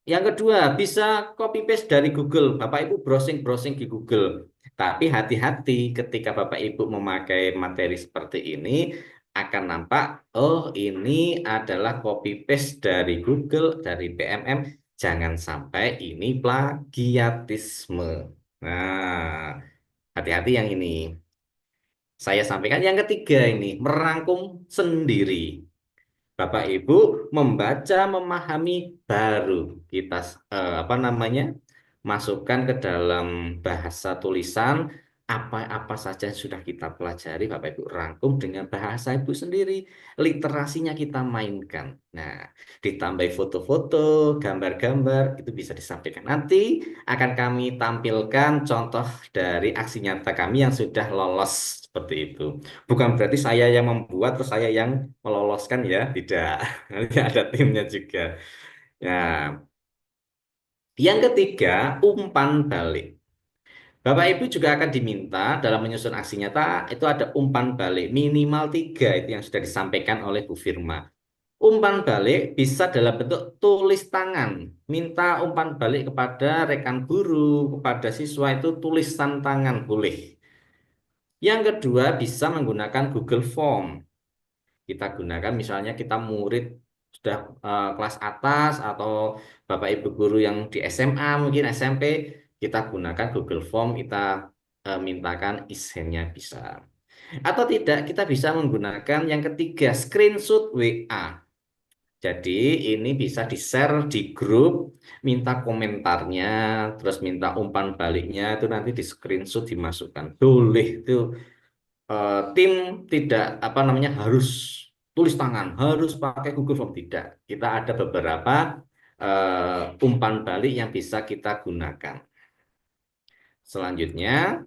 yang kedua, bisa copy paste dari Google. Bapak Ibu browsing-browsing di Google. Tapi hati-hati ketika Bapak Ibu memakai materi seperti ini, akan nampak, oh ini adalah copy paste dari Google, dari PMM. Jangan sampai ini plagiatisme. Nah, hati-hati yang ini. Saya sampaikan yang ketiga ini, merangkum sendiri. Bapak Ibu membaca, memahami, baru kita apa namanya masukkan ke dalam bahasa tulisan apa-apa saja yang sudah kita pelajari, Bapak Ibu rangkum dengan bahasa Ibu sendiri, literasinya kita mainkan. Nah, ditambah foto-foto, gambar-gambar itu bisa disampaikan. Nanti akan kami tampilkan contoh dari aksi nyata kami yang sudah lolos seperti itu. Bukan berarti saya yang membuat terus saya yang meloloskan ya, tidak. Nanti ada timnya juga. Nah, yang ketiga, umpan balik. Bapak Ibu juga akan diminta dalam menyusun aksi nyata itu ada umpan balik minimal 3 itu yang sudah disampaikan oleh Bu Firma. Umpan balik bisa dalam bentuk tulis tangan. Minta umpan balik kepada rekan guru, kepada siswa itu tulisan tangan boleh. Yang kedua bisa menggunakan Google Form. Kita gunakan misalnya kita murid sudah kelas atas atau Bapak Ibu guru yang di SMA mungkin SMP, kita gunakan Google Form, kita mintakan isinya bisa. Atau tidak, kita bisa menggunakan yang ketiga, screenshot WA. Jadi ini bisa di-share di grup, minta komentarnya, terus minta umpan baliknya, itu nanti di screenshot dimasukkan. Boleh itu tim tidak apa namanya harus tulis tangan, harus pakai Google Form tidak. Kita ada beberapa umpan balik yang bisa kita gunakan. Selanjutnya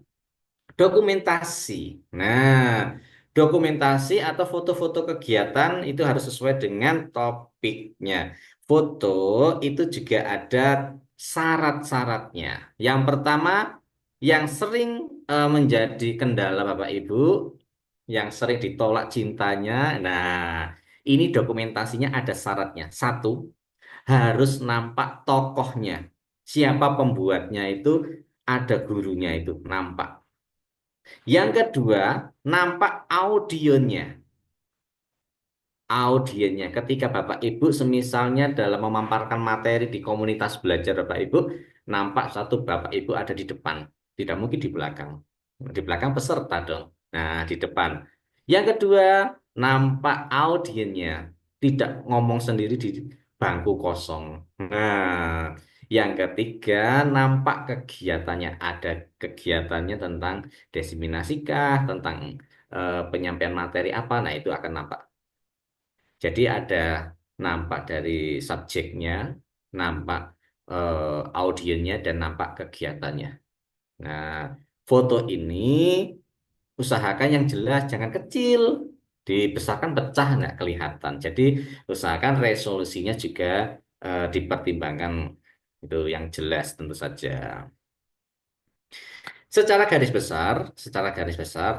dokumentasi. Nah, dokumentasi atau foto-foto kegiatan itu harus sesuai dengan topiknya. Foto itu juga ada syarat-syaratnya. Yang pertama, yang sering menjadi kendala Bapak Ibu, yang sering ditolak cintanya. Nah, ini dokumentasinya ada syaratnya. Satu, harus nampak tokohnya. Siapa pembuatnya itu, ada gurunya itu, nampak. Yang kedua, nampak audionya. Audiennya ketika Bapak Ibu semisalnya dalam memaparkan materi di komunitas belajar Bapak Ibu, nampak satu Bapak Ibu ada di depan. Tidak mungkin di belakang. Di belakang peserta dong. Nah, di depan. Yang kedua, nampak audiennya. Tidak ngomong sendiri di bangku kosong. Nah, Yang ketiga, nampak kegiatannya. Ada kegiatannya tentang diseminasi kah, tentang penyampaian materi apa, nah itu akan nampak. Jadi ada nampak dari subjeknya, nampak audiennya, dan nampak kegiatannya. Nah, foto ini usahakan yang jelas, jangan kecil. Dibesarkan pecah nggak kelihatan. Jadi usahakan resolusinya juga dipertimbangkan itu yang jelas tentu saja. Secara garis besar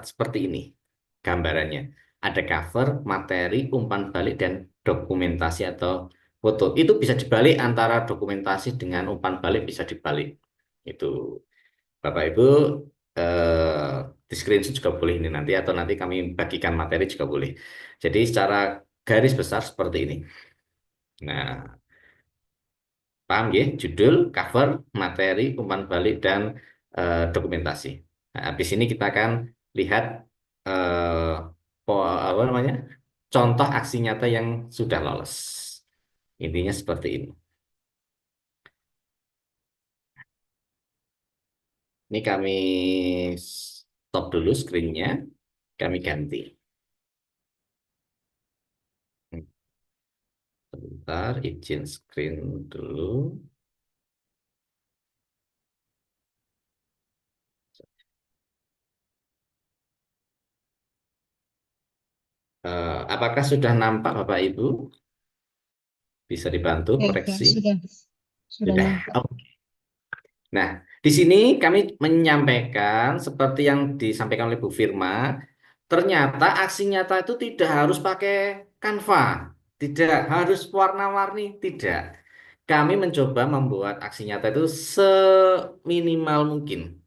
seperti ini gambarannya. Ada cover, materi, umpan balik, dan dokumentasi atau foto. Itu bisa dibalik antara dokumentasi dengan umpan balik bisa dibalik. Itu Bapak Ibu eh, di screenshot juga boleh ini nanti atau nanti kami bagikan materi juga boleh. Jadi secara garis besar seperti ini. Nah, paham ya? Judul, cover, materi, umpan balik, dan dokumentasi. Nah, habis ini kita akan lihat eh, apa namanya? Contoh aksi nyata yang sudah lolos. Intinya seperti ini. Ini kami stop dulu screen-nya, kami ganti. Sebentar, izin screen dulu. Apakah sudah nampak Bapak Ibu? Bisa dibantu Ya, koreksi? sudah Sudah. nampak. Oke. Nah, di sini kami menyampaikan seperti yang disampaikan oleh Bu Firma, ternyata aksi nyata itu tidak harus pakai Canva, tidak harus warna-warni, tidak. Kami mencoba membuat aksi nyata itu seminimal mungkin.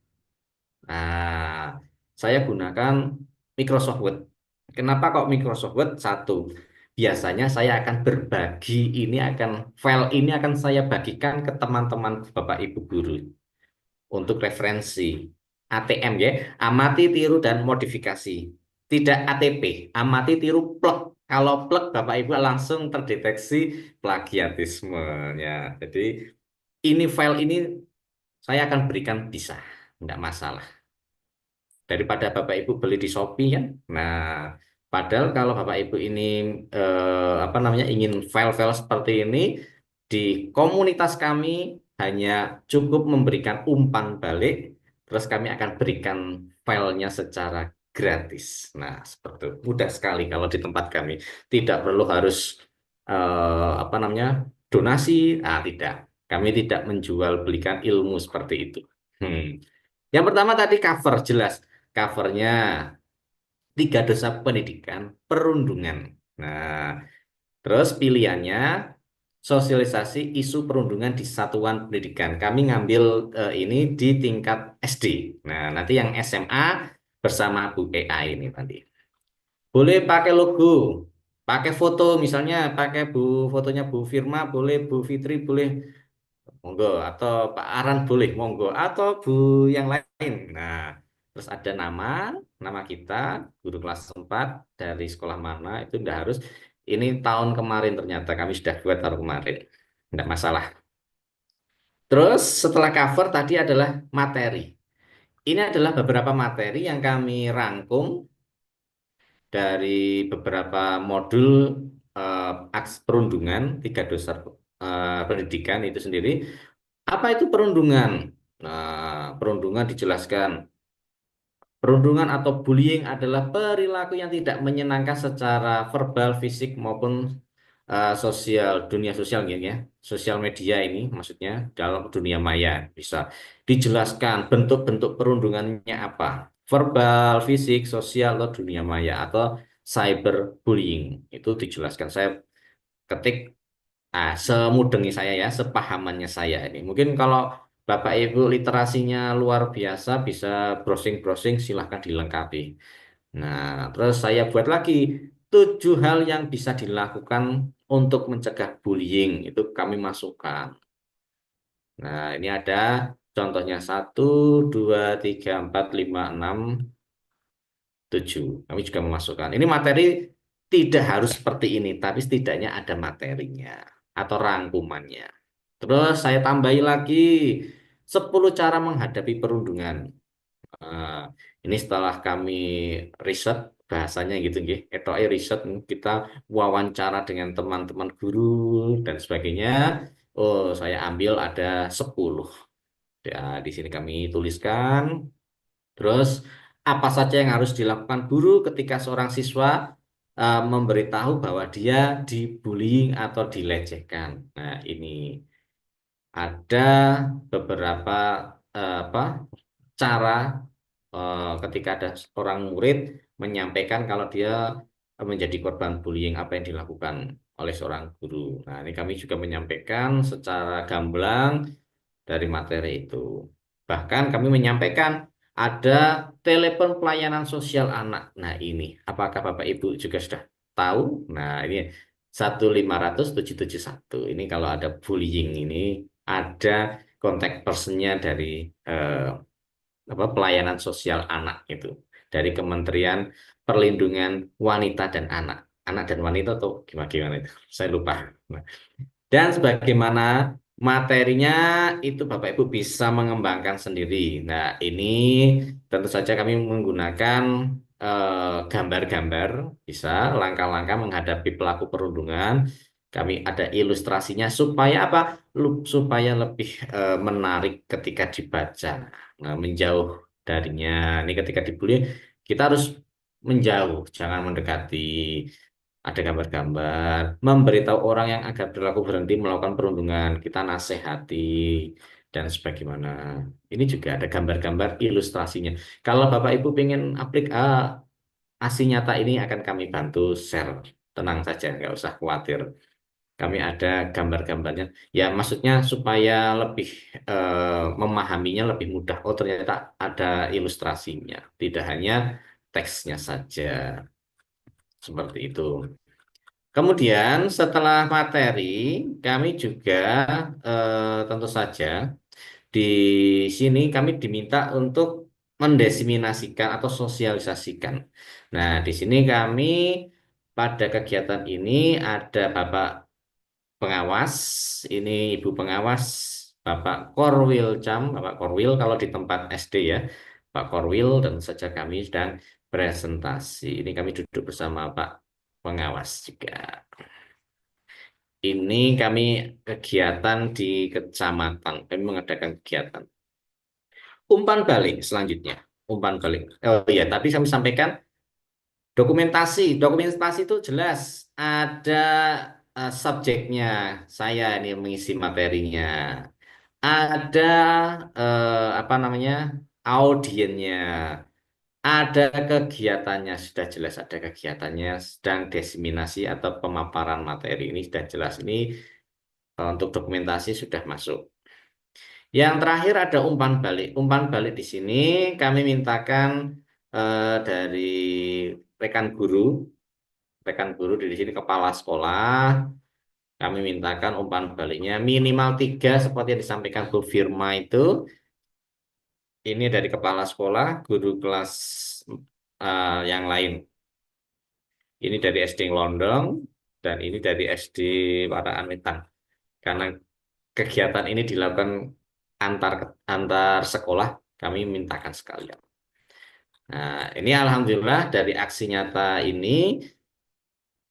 Nah, saya gunakan Microsoft Word. Kenapa kok Microsoft Word? Satu, biasanya saya akan berbagi file ini akan saya bagikan ke teman-teman Bapak Ibu guru untuk referensi. ATM ya, amati, tiru, dan modifikasi. Tidak ATP, amati, tiru, plek. Kalau plek Bapak Ibu langsung terdeteksi plagiatismenya. Jadi file ini saya akan berikan bisa, tidak masalah. Daripada Bapak Ibu beli di Shopee kan. Nah, padahal kalau Bapak Ibu ini apa namanya ingin file-file seperti ini di komunitas kami hanya cukup memberikan umpan balik, terus kami akan berikan filenya secara gratis. Nah, seperti itu. Mudah sekali kalau di tempat kami. Tidak perlu harus apa namanya donasi. Ah, tidak. Kami tidak menjual belikan ilmu seperti itu. Yang pertama tadi cover jelas. Covernya 3 dosa pendidikan perundungan. Nah, terus pilihannya sosialisasi isu perundungan di satuan pendidikan. Kami ngambil ini di tingkat SD. Nah, nanti yang SMA bersama Bu EA ini nanti. Boleh pakai logo, pakai foto, misalnya pakai fotonya Bu Firma, boleh Bu Fitri, boleh monggo, atau Pak Aran boleh monggo, atau Bu yang lain. Nah, terus ada nama kita, guru kelas 4 dari sekolah mana, itu enggak harus. Ini tahun kemarin ternyata kami sudah buat tahun kemarin. Enggak masalah. Terus setelah cover tadi adalah materi. Ini adalah beberapa materi yang kami rangkum dari beberapa modul perundungan, 3 dosa pendidikan itu sendiri. Apa itu perundungan? Nah, perundungan dijelaskan. Perundungan atau bullying adalah perilaku yang tidak menyenangkan secara verbal, fisik maupun dunia sosial gitu ya. Sosial media ini maksudnya dalam dunia maya bisa dijelaskan bentuk-bentuk perundungannya apa. Verbal, fisik, sosial atau dunia maya atau cyberbullying itu dijelaskan. Saya ketik semudengi saya ya, sepahamannya saya ini. Mungkin kalau Bapak Ibu literasinya luar biasa, bisa browsing-browsing, silahkan dilengkapi. Nah, terus saya buat lagi 7 hal yang bisa dilakukan untuk mencegah bullying, itu kami masukkan. Nah, ini ada contohnya 1, 2, 3, 4, 5, 6, 7. Kami juga memasukkan. Ini materi tidak harus seperti ini, tapi setidaknya ada materinya atau rangkumannya. Terus saya tambahi lagi 10 cara menghadapi perundungan. Nah, ini setelah kami riset bahasanya gitu nggih. Etoke riset kita wawancara dengan teman-teman guru dan sebagainya. Oh, saya ambil ada 10. Ya, di sini kami tuliskan. Terus apa saja yang harus dilakukan guru ketika seorang siswa memberitahu bahwa dia dibullying atau dilecehkan. Nah, ini ada beberapa apa cara ketika ada orang murid menyampaikan kalau dia menjadi korban bullying apa yang dilakukan oleh seorang guru. Nah, ini kami juga menyampaikan secara gamblang dari materi itu. Bahkan kami menyampaikan ada telepon pelayanan sosial anak. Nah, ini apakah Bapak Ibu juga sudah tahu? Nah, ini 1500771. Ini kalau ada bullying ini ada kontak personnya dari eh, pelayanan sosial anak itu dari Kementerian Perlindungan Wanita dan Anak. Anak dan wanita tuh gimana gimana itu? Saya lupa. Nah, dan sebagaimana materinya itu Bapak Ibu bisa mengembangkan sendiri. Nah, ini tentu saja kami menggunakan gambar-gambar, bisa langkah-langkah menghadapi pelaku perundungan. Kami ada ilustrasinya supaya apa? Supaya lebih menarik ketika dibaca. Nah, menjauh darinya. Ini ketika dibully, kita harus menjauh, jangan mendekati. Ada gambar-gambar, memberitahu orang yang agar berlaku berhenti melakukan perundungan, kita nasihati, dan sebagaimana. Ini juga ada gambar-gambar ilustrasinya. Kalau Bapak Ibu pengen ASI nyata ini akan kami bantu share. Tenang saja, nggak usah khawatir. Kami ada gambar-gambarnya. Ya, maksudnya supaya lebih memahaminya lebih mudah. Oh, ternyata ada ilustrasinya. Tidak hanya teksnya saja. Seperti itu. Kemudian setelah materi, kami juga tentu saja di sini kami diminta untuk mendesiminasikan atau sosialisasikan. Nah, di sini kami pada kegiatan ini ada Bapak pengawas, ini Ibu pengawas, Bapak Korwil Cam, Bapak Korwil kalau di tempat SD ya, Pak Korwil dan saja kami sedang presentasi. Ini kami duduk bersama Pak pengawas juga. Ini kami kegiatan di kecamatan, kami mengadakan kegiatan. Umpan balik selanjutnya, umpan balik. Oh iya, tapi kami sampaikan dokumentasi. Dokumentasi itu jelas ada subjeknya. Saya ini yang mengisi materinya. Ada apa namanya audiennya. Ada kegiatannya, sudah jelas ada kegiatannya, sedang diseminasi atau pemaparan materi ini sudah jelas. Ini untuk dokumentasi sudah masuk. Yang terakhir ada umpan balik. Umpan balik di sini kami mintakan dari rekan guru di sini kepala sekolah. Kami mintakan umpan baliknya minimal 3 seperti yang disampaikan Bu Firma itu. Ini dari kepala sekolah, guru kelas yang lain. Ini dari SD Londong dan ini dari SD Paraan Wetan. Karena kegiatan ini dilakukan antar sekolah, kami mintakan sekalian. Nah, ini alhamdulillah dari aksi nyata ini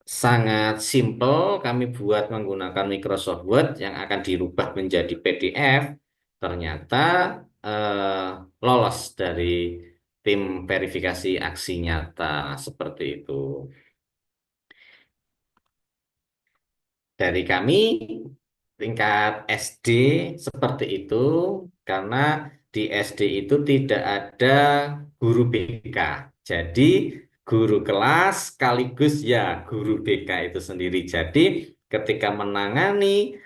sangat simple. Kami buat menggunakan Microsoft Word yang akan dirubah menjadi PDF. Ternyata lolos dari tim verifikasi aksi nyata seperti itu. Dari kami tingkat SD seperti itu karena di SD itu tidak ada guru BK. Jadi guru kelas sekaligus ya guru BK itu sendiri. Jadi ketika menangani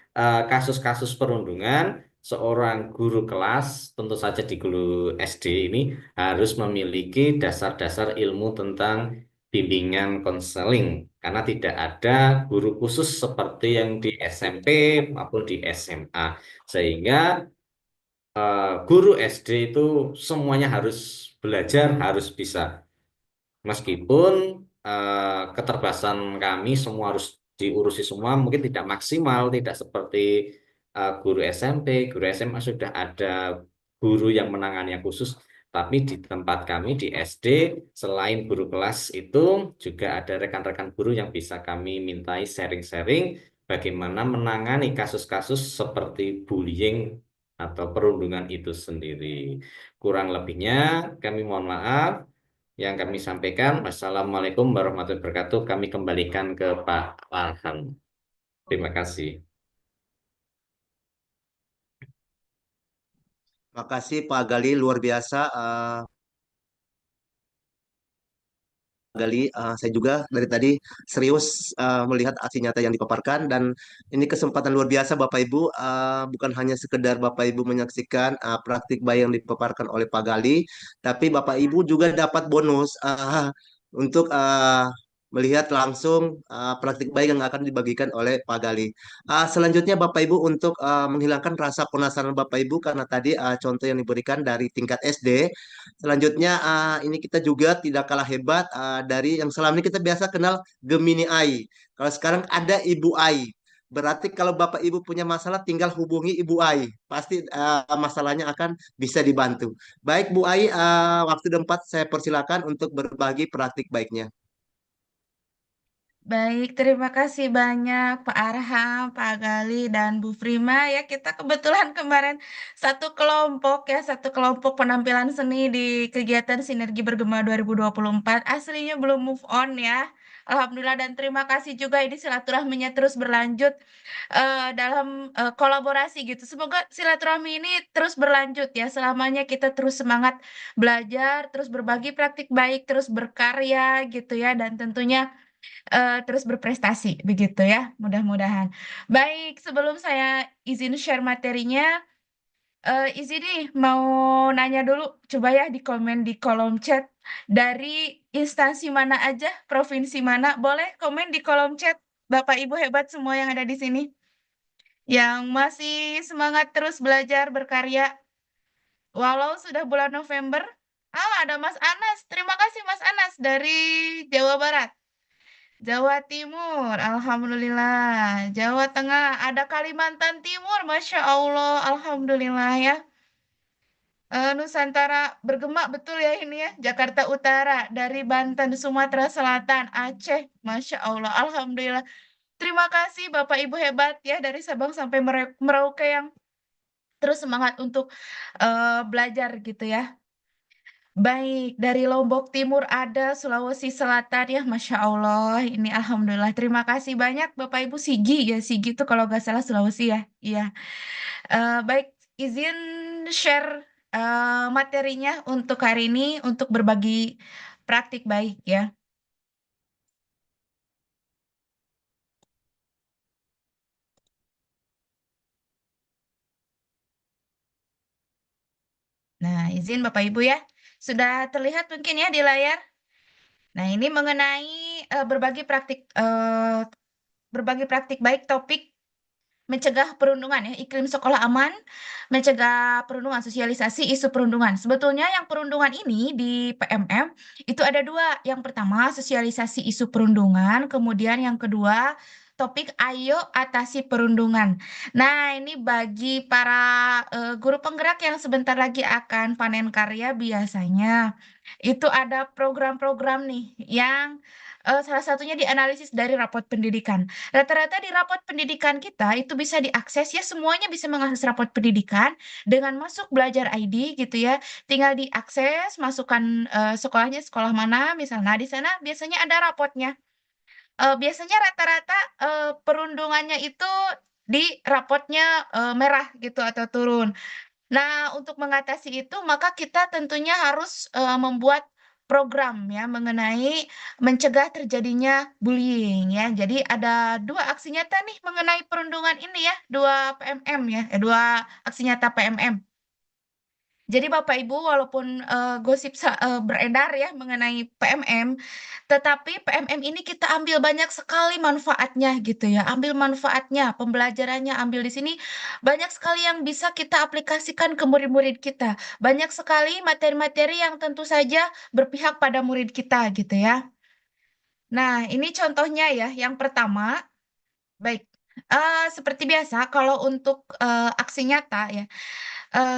kasus-kasus perundungan, seorang guru kelas tentu saja di guru SD ini harus memiliki dasar-dasar ilmu tentang bimbingan konseling karena tidak ada guru khusus seperti yang di SMP maupun di SMA sehingga guru SD itu semuanya harus belajar harus bisa meskipun keterbatasan kami semua harus diurusi semua mungkin tidak maksimal tidak seperti guru SMP, guru SMA sudah ada guru yang menangani yang khusus. Tapi di tempat kami di SD, selain guru kelas itu juga ada rekan-rekan guru yang bisa kami mintai sharing-sharing bagaimana menangani kasus-kasus seperti bullying atau perundungan itu sendiri. Kurang lebihnya kami mohon maaf. Yang kami sampaikan, wassalamualaikum warahmatullahi wabarakatuh. Kami kembalikan ke Pak Farhan. Terima kasih. Makasih Pak Gali, luar biasa. Gali, saya juga dari tadi serius melihat aksi nyata yang dipaparkan dan ini kesempatan luar biasa Bapak Ibu, bukan hanya sekedar Bapak Ibu menyaksikan praktik baik yang dipaparkan oleh Pak Gali, tapi Bapak Ibu juga dapat bonus untuk melihat langsung praktik baik yang akan dibagikan oleh Pak Gali. Selanjutnya Bapak Ibu untuk menghilangkan rasa penasaran Bapak Ibu karena tadi contoh yang diberikan dari tingkat SD. Selanjutnya ini kita juga tidak kalah hebat dari yang selama ini kita biasa kenal Gemini AI. Kalau sekarang ada Ibu AI. Berarti kalau Bapak Ibu punya masalah tinggal hubungi Ibu AI. Pasti masalahnya akan bisa dibantu. Baik Bu AI, waktu dan tempat saya persilakan untuk berbagi praktik baiknya. Baik, terima kasih banyak Pak Arham, Pak Gali, dan Bu Prima ya. Kita kebetulan kemarin satu kelompok penampilan seni di kegiatan Sinergi Bergema 2024. Aslinya belum move on ya. Alhamdulillah dan terima kasih juga ini silaturahminya terus berlanjut dalam kolaborasi gitu. Semoga silaturahmi ini terus berlanjut ya. Selamanya kita terus semangat belajar, terus berbagi praktik baik, terus berkarya gitu ya. Dan tentunya terus berprestasi begitu ya, mudah-mudahan. Baik, sebelum saya izin share materinya, izin nih mau nanya dulu, coba ya di komen di kolom chat dari instansi mana aja, provinsi mana, boleh komen di kolom chat. Bapak Ibu hebat semua yang ada di sini, yang masih semangat terus belajar berkarya, walau sudah bulan November. Ada Mas Anas, terima kasih Mas Anas dari Jawa Barat. Jawa Timur, Alhamdulillah. Jawa Tengah, ada Kalimantan Timur, Masya Allah, Alhamdulillah ya. Nusantara bergema betul ya ini ya. Jakarta Utara, dari Banten, Sumatera Selatan, Aceh, Masya Allah, Alhamdulillah. Terima kasih Bapak Ibu hebat ya dari Sabang sampai Merauke yang terus semangat untuk belajar gitu ya. Baik, dari Lombok Timur ada, Sulawesi Selatan ya, Masya Allah, ini Alhamdulillah. Terima kasih banyak Bapak Ibu Sigi ya, Sigi itu kalau nggak salah Sulawesi ya. Iya. Baik, izin share materinya untuk hari ini untuk berbagi praktik baik ya. Nah, izin Bapak Ibu ya. Sudah terlihat mungkin ya di layar. Nah, ini mengenai berbagi praktik baik topik mencegah perundungan ya, iklim sekolah aman, mencegah perundungan, sosialisasi isu perundungan. Sebetulnya yang perundungan ini di PMM itu ada dua. Yang pertama sosialisasi isu perundungan, kemudian yang kedua topik ayo atasi perundungan. Nah, ini bagi para guru penggerak yang sebentar lagi akan panen karya biasanya itu ada program-program nih yang salah satunya dianalisis dari rapot pendidikan. Rata-rata di rapot pendidikan kita itu bisa diakses ya, semuanya bisa mengakses rapot pendidikan dengan masuk belajar ID gitu ya. Tinggal diakses, masukkan sekolahnya sekolah mana misalnya. Nah, di sana biasanya ada rapotnya. Biasanya rata-rata perundungannya itu di rapotnya merah gitu atau turun. Nah, untuk mengatasi itu maka kita tentunya harus membuat program ya mengenai mencegah terjadinya bullying ya. Jadi ada dua aksi nyata nih mengenai perundungan ini ya, dua PMM ya, dua aksi nyata PMM. Jadi Bapak Ibu walaupun gosip beredar ya mengenai PMM, tetapi PMM ini kita ambil banyak sekali manfaatnya gitu ya. Ambil manfaatnya, pembelajarannya ambil di sini banyak sekali yang bisa kita aplikasikan ke murid-murid kita. Banyak sekali materi-materi yang tentu saja berpihak pada murid kita gitu ya. Nah, ini contohnya ya. Yang pertama, baik. Seperti biasa kalau untuk, aksi nyata ya,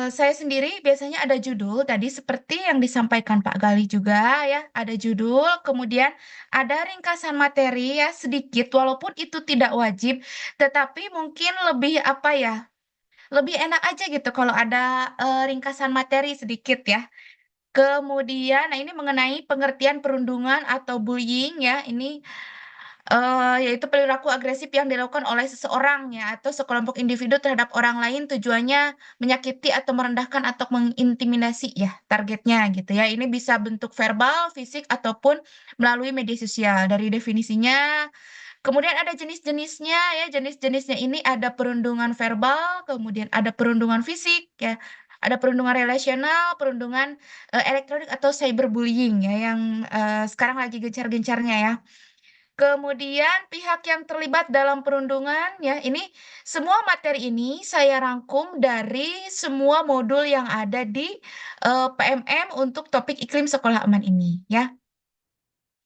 saya sendiri biasanya ada judul tadi seperti yang disampaikan Pak Gali juga ya, ada judul, kemudian ada ringkasan materi ya sedikit walaupun itu tidak wajib, tetapi mungkin lebih apa ya, lebih enak aja gitu kalau ada, ringkasan materi sedikit ya. Kemudian, nah ini mengenai pengertian perundungan atau bullying ya, ini, yaitu perilaku agresif yang dilakukan oleh seseorang ya, atau sekelompok individu terhadap orang lain tujuannya menyakiti atau merendahkan atau mengintimidasi ya, targetnya gitu ya. Ini bisa bentuk verbal, fisik, ataupun melalui media sosial. Dari definisinya, kemudian ada jenis-jenisnya ya, jenis-jenisnya ini ada perundungan verbal, kemudian ada perundungan fisik ya, ada perundungan relasional, perundungan, elektronik atau cyberbullying ya yang, sekarang lagi gencar-gencarnya ya. Kemudian pihak yang terlibat dalam perundungan ya, ini semua materi ini saya rangkum dari semua modul yang ada di, PMM untuk topik iklim sekolah aman ini ya.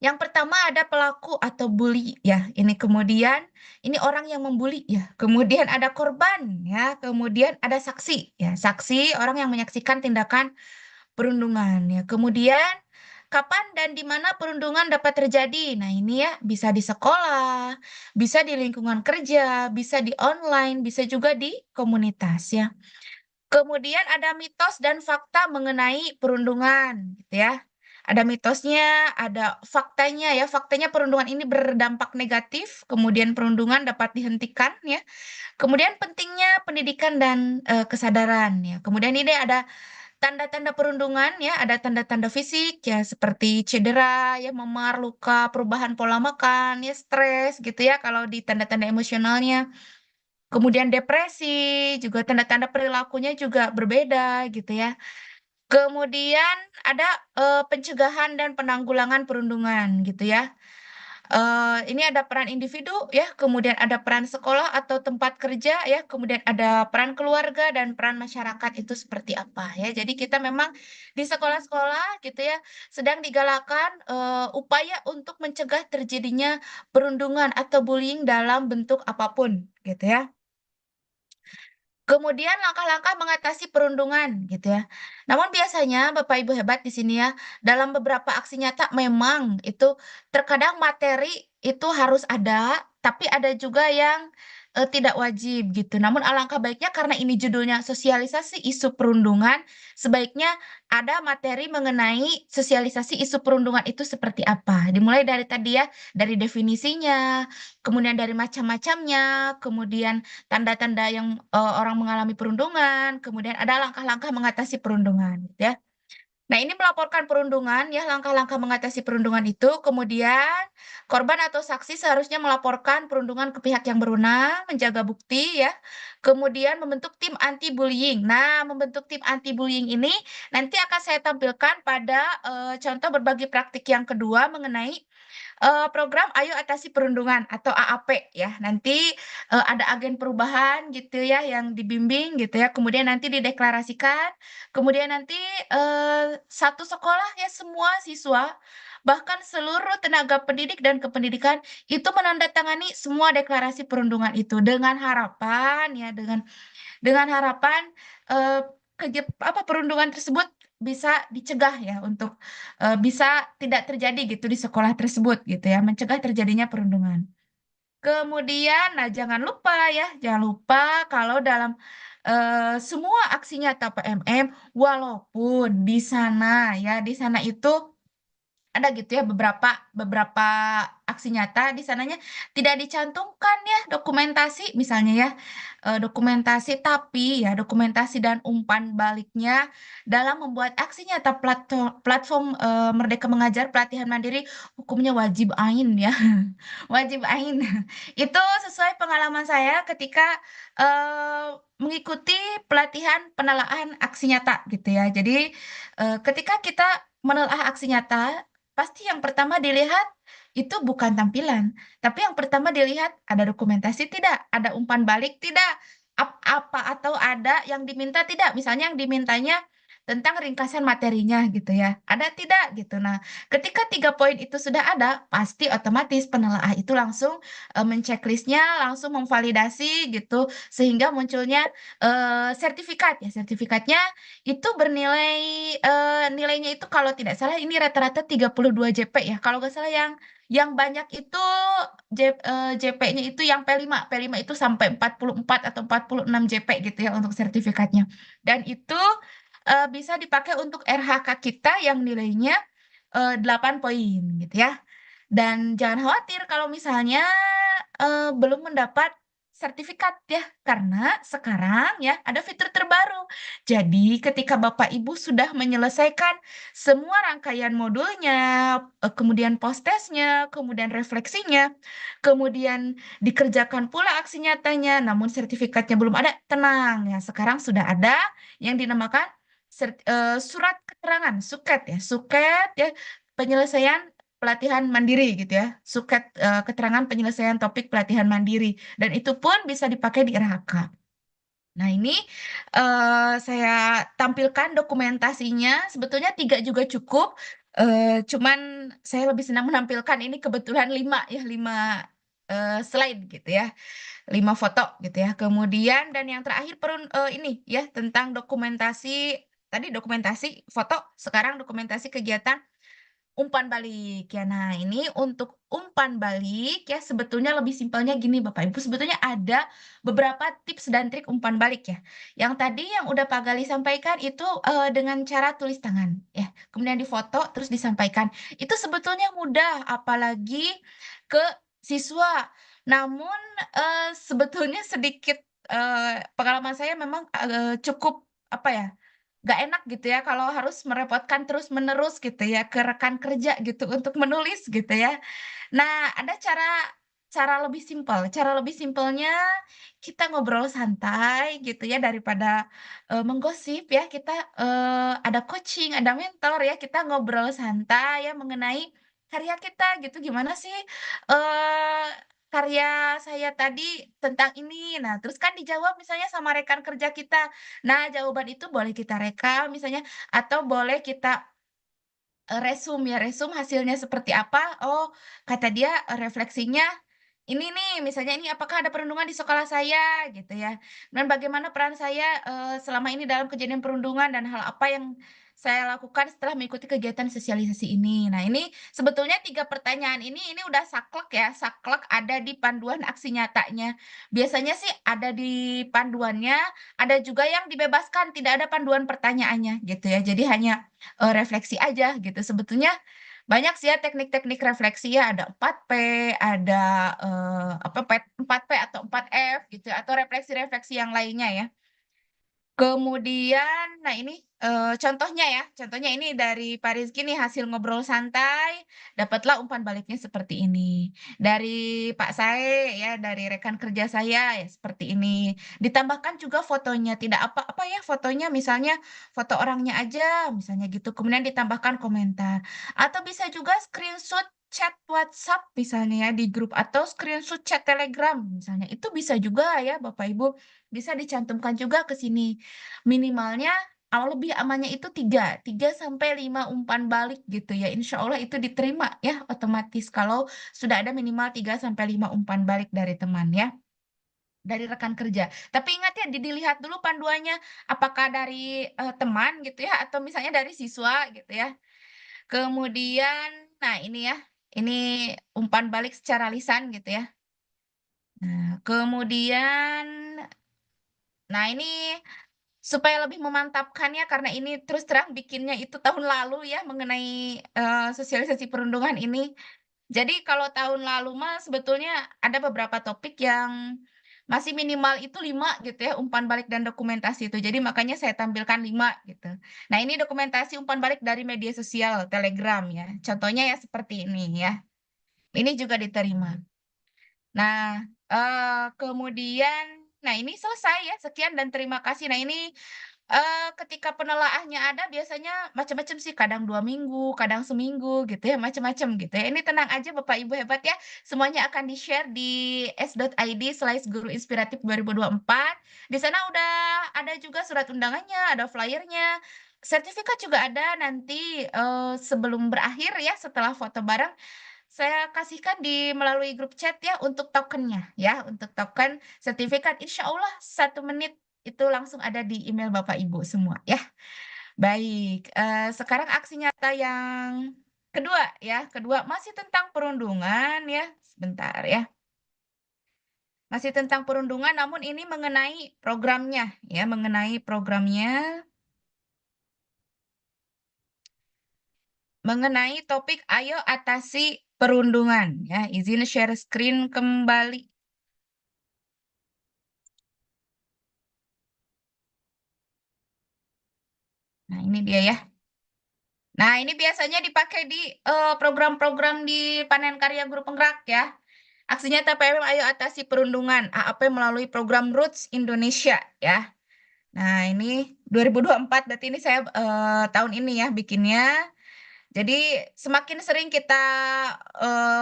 Yang pertama ada pelaku atau bully ya, ini kemudian ini orang yang membuli ya, kemudian ada korban ya, kemudian ada saksi ya, saksi orang yang menyaksikan tindakan perundungan ya, kemudian kapan dan di mana perundungan dapat terjadi. Nah, ini ya bisa di sekolah, bisa di lingkungan kerja, bisa di online, bisa juga di komunitas ya. Kemudian ada mitos dan fakta mengenai perundungan, gitu ya. Ada mitosnya, ada faktanya ya. Faktanya perundungan ini berdampak negatif, kemudian perundungan dapat dihentikan ya. Kemudian pentingnya pendidikan dan kesadaran ya. Kemudian ini ada tanda-tanda perundungan ya, ada tanda-tanda fisik ya seperti cedera ya, memar, luka, perubahan pola makan ya, stres gitu ya kalau di tanda-tanda emosionalnya. Kemudian depresi, juga tanda-tanda perilakunya juga berbeda gitu ya. Kemudian ada, pencegahan dan penanggulangan perundungan gitu ya. Ini ada peran individu ya, kemudian ada peran sekolah atau tempat kerja ya, kemudian ada peran keluarga dan peran masyarakat itu seperti apa ya. Jadi kita memang di sekolah-sekolah gitu ya, sedang digalakan, upaya untuk mencegah terjadinya perundungan atau bullying dalam bentuk apapun gitu ya. Kemudian langkah-langkah mengatasi perundungan gitu ya. Namun biasanya Bapak Ibu hebat di sini ya, dalam beberapa aksi nyata memang itu terkadang materi itu harus ada, tapi ada juga yang, tidak wajib gitu. Namun alangkah baiknya karena ini judulnya sosialisasi isu perundungan, sebaiknya ada materi mengenai sosialisasi isu perundungan itu seperti apa. Dimulai dari tadi ya, dari definisinya, kemudian dari macam-macamnya, kemudian tanda-tanda yang, orang mengalami perundungan, kemudian ada langkah-langkah mengatasi perundungan, gitu ya. Nah, ini melaporkan perundungan ya, langkah-langkah mengatasi perundungan itu, kemudian korban atau saksi seharusnya melaporkan perundungan ke pihak yang berwenang, menjaga bukti ya, kemudian membentuk tim anti bullying. Nah, membentuk tim anti bullying ini nanti akan saya tampilkan pada, contoh berbagi praktik yang kedua mengenai program Ayo Atasi Perundungan atau AAP ya. Nanti, ada agen perubahan gitu ya yang dibimbing gitu ya, kemudian nanti dideklarasikan, kemudian nanti, satu sekolah ya semua siswa, bahkan seluruh tenaga pendidik dan kependidikan itu menandatangani semua deklarasi perundungan itu dengan harapan ya, dengan harapan, perundungan tersebut bisa dicegah ya untuk, bisa tidak terjadi gitu di sekolah tersebut gitu ya, mencegah terjadinya perundungan. Kemudian, nah jangan lupa ya, jangan lupa kalau dalam, semua aksi nyata PMM, walaupun di sana itu ada gitu ya beberapa beberapa aksi nyata di sananya tidak dicantumkan ya dokumentasi misalnya ya, dokumentasi tapi ya dokumentasi dan umpan baliknya dalam membuat aksi nyata platform, Merdeka Mengajar pelatihan mandiri hukumnya wajib ain ya, wajib ain. Itu sesuai pengalaman saya ketika, mengikuti pelatihan penelaahan aksi nyata gitu ya. Jadi, ketika kita menelaah aksi nyata pasti yang pertama dilihat itu bukan tampilan, tapi yang pertama dilihat ada dokumentasi tidak, ada umpan balik tidak, apa atau ada yang diminta tidak. Misalnya yang dimintanya, tentang ringkasan materinya gitu ya. Ada tidak gitu. Nah, ketika 3 poin itu sudah ada, pasti otomatis penelaah itu langsung menceklisnya, langsung memvalidasi gitu, sehingga munculnya sertifikat ya. Sertifikatnya itu bernilai nilainya itu kalau tidak salah ini rata-rata 32 JP ya. Kalau nggak salah yang banyak itu JP-nya itu yang P5. P5 itu sampai 44 atau 46 JP gitu ya untuk sertifikatnya. Dan itu bisa dipakai untuk RHK kita yang nilainya 8 poin gitu ya. Dan jangan khawatir kalau misalnya belum mendapat sertifikat ya, karena sekarang ya ada fitur terbaru. Jadi ketika Bapak Ibu sudah menyelesaikan semua rangkaian modulnya, kemudian post-testnya, kemudian refleksinya, kemudian dikerjakan pula aksi nyatanya, namun sertifikatnya belum ada, tenang ya. Sekarang sudah ada yang dinamakan surat keterangan, suket ya, suket ya penyelesaian pelatihan mandiri gitu ya, suket keterangan penyelesaian topik pelatihan mandiri, dan itu pun bisa dipakai di RHK. Nah, ini saya tampilkan dokumentasinya. Sebetulnya 3 juga cukup, cuman saya lebih senang menampilkan ini kebetulan 5 ya, 5 slide gitu ya, 5 foto gitu ya. Kemudian dan yang terakhir ini ya tentang dokumentasi, tadi dokumentasi foto, sekarang dokumentasi kegiatan umpan balik ya. Nah, ini untuk umpan balik ya sebetulnya lebih simpelnya gini Bapak Ibu, sebetulnya ada beberapa tips dan trik umpan balik ya. Yang tadi yang udah Pak Gali sampaikan itu dengan cara tulis tangan ya. Kemudian difoto terus disampaikan. Itu sebetulnya mudah apalagi ke siswa. Namun sebetulnya sedikit pengalaman saya memang cukup apa ya? Gak enak gitu ya kalau harus merepotkan terus-menerus gitu ya ke rekan kerja gitu untuk menulis gitu ya. Nah, ada cara cara lebih simpel. Cara lebih simpelnya kita ngobrol santai gitu ya daripada menggosip ya. Kita ada coaching, ada mentor ya. Kita ngobrol santai ya mengenai karya kita gitu. Gimana sih eh karya saya tadi tentang ini. Nah, terus kan dijawab misalnya sama rekan kerja kita. Nah, jawaban itu boleh kita rekam misalnya atau boleh kita resume ya, resume hasilnya seperti apa, oh kata dia, refleksinya ini nih, misalnya ini, "Apakah ada perundungan di sekolah saya?" Gitu ya. Dan bagaimana peran saya, selama ini dalam kejadian perundungan dan hal apa yang saya lakukan setelah mengikuti kegiatan sosialisasi ini. Nah, ini sebetulnya 3 pertanyaan ini udah saklek ya, saklek ada di panduan aksi nyatanya. Biasanya sih ada di panduannya, ada juga yang dibebaskan, tidak ada panduan pertanyaannya gitu ya. Jadi hanya refleksi aja gitu. Sebetulnya banyak sih ya teknik-teknik refleksi ya, ada 4P, ada, apa, 4P atau 4F gitu ya, atau refleksi-refleksi yang lainnya ya. Kemudian, nah ini, contohnya ini dari Pak Rizky nih hasil ngobrol santai, dapatlah umpan baliknya seperti ini. Dari Pak Sae ya, dari rekan kerja saya ya seperti ini. Ditambahkan juga fotonya, tidak apa-apa ya fotonya, misalnya foto orangnya aja, misalnya gitu, kemudian ditambahkan komentar. Atau bisa juga screenshot chat WhatsApp misalnya ya di grup, atau screenshot chat Telegram misalnya, itu bisa juga ya Bapak Ibu, bisa dicantumkan juga ke sini. Minimalnya lebih amannya itu 3 sampai 5 umpan balik gitu ya, insya Allah itu diterima ya otomatis kalau sudah ada minimal 3 sampai 5 umpan balik dari teman ya, dari rekan kerja. Tapi ingat ya dilihat dulu panduannya, apakah dari, teman gitu ya atau misalnya dari siswa gitu ya. Kemudian, nah ini ya, ini umpan balik secara lisan gitu ya. Nah, kemudian, nah ini supaya lebih memantapkannya karena ini terus terang bikinnya itu tahun lalu ya mengenai, sosialisasi perundungan ini. Jadi kalau tahun lalu mah sebetulnya ada beberapa topik yang masih minimal itu 5 gitu ya, umpan balik dan dokumentasi itu. Jadi makanya saya tampilkan 5 gitu. Nah, ini dokumentasi umpan balik dari media sosial, Telegram ya. Contohnya ya seperti ini ya. Ini juga diterima. Nah, kemudian nah ini selesai ya, sekian dan terima kasih. Nah ini, ketika penelaahnya ada biasanya macam-macam sih, kadang 2 minggu, kadang seminggu gitu ya, macam-macam gitu ya. Ini tenang aja Bapak Ibu hebat ya, semuanya akan di-share di s.id/guru inspiratif 2024. Di sana udah ada juga surat undangannya, ada flyernya, sertifikat juga ada nanti sebelum berakhir ya, setelah foto bareng, saya kasihkan di melalui grup chat ya untuk tokennya ya, untuk token sertifikat. Insya Allah 1 menit itu langsung ada di email Bapak Ibu semua ya. Baik, sekarang aksi nyata yang kedua ya, kedua masih tentang perundungan ya, sebentar ya. Masih tentang perundungan, namun ini mengenai programnya ya, mengenai programnya, mengenai topik ayo atasi perundungan ya. Izin share screen kembali. Nah, ini dia ya. Nah, ini biasanya dipakai di program-program di panen karya guru penggerak ya. Aksinya TPM Ayo Atasi Perundungan AAP melalui program Roots Indonesia ya. Nah, ini 2024 berarti ini saya tahun ini ya bikinnya. Jadi semakin sering kita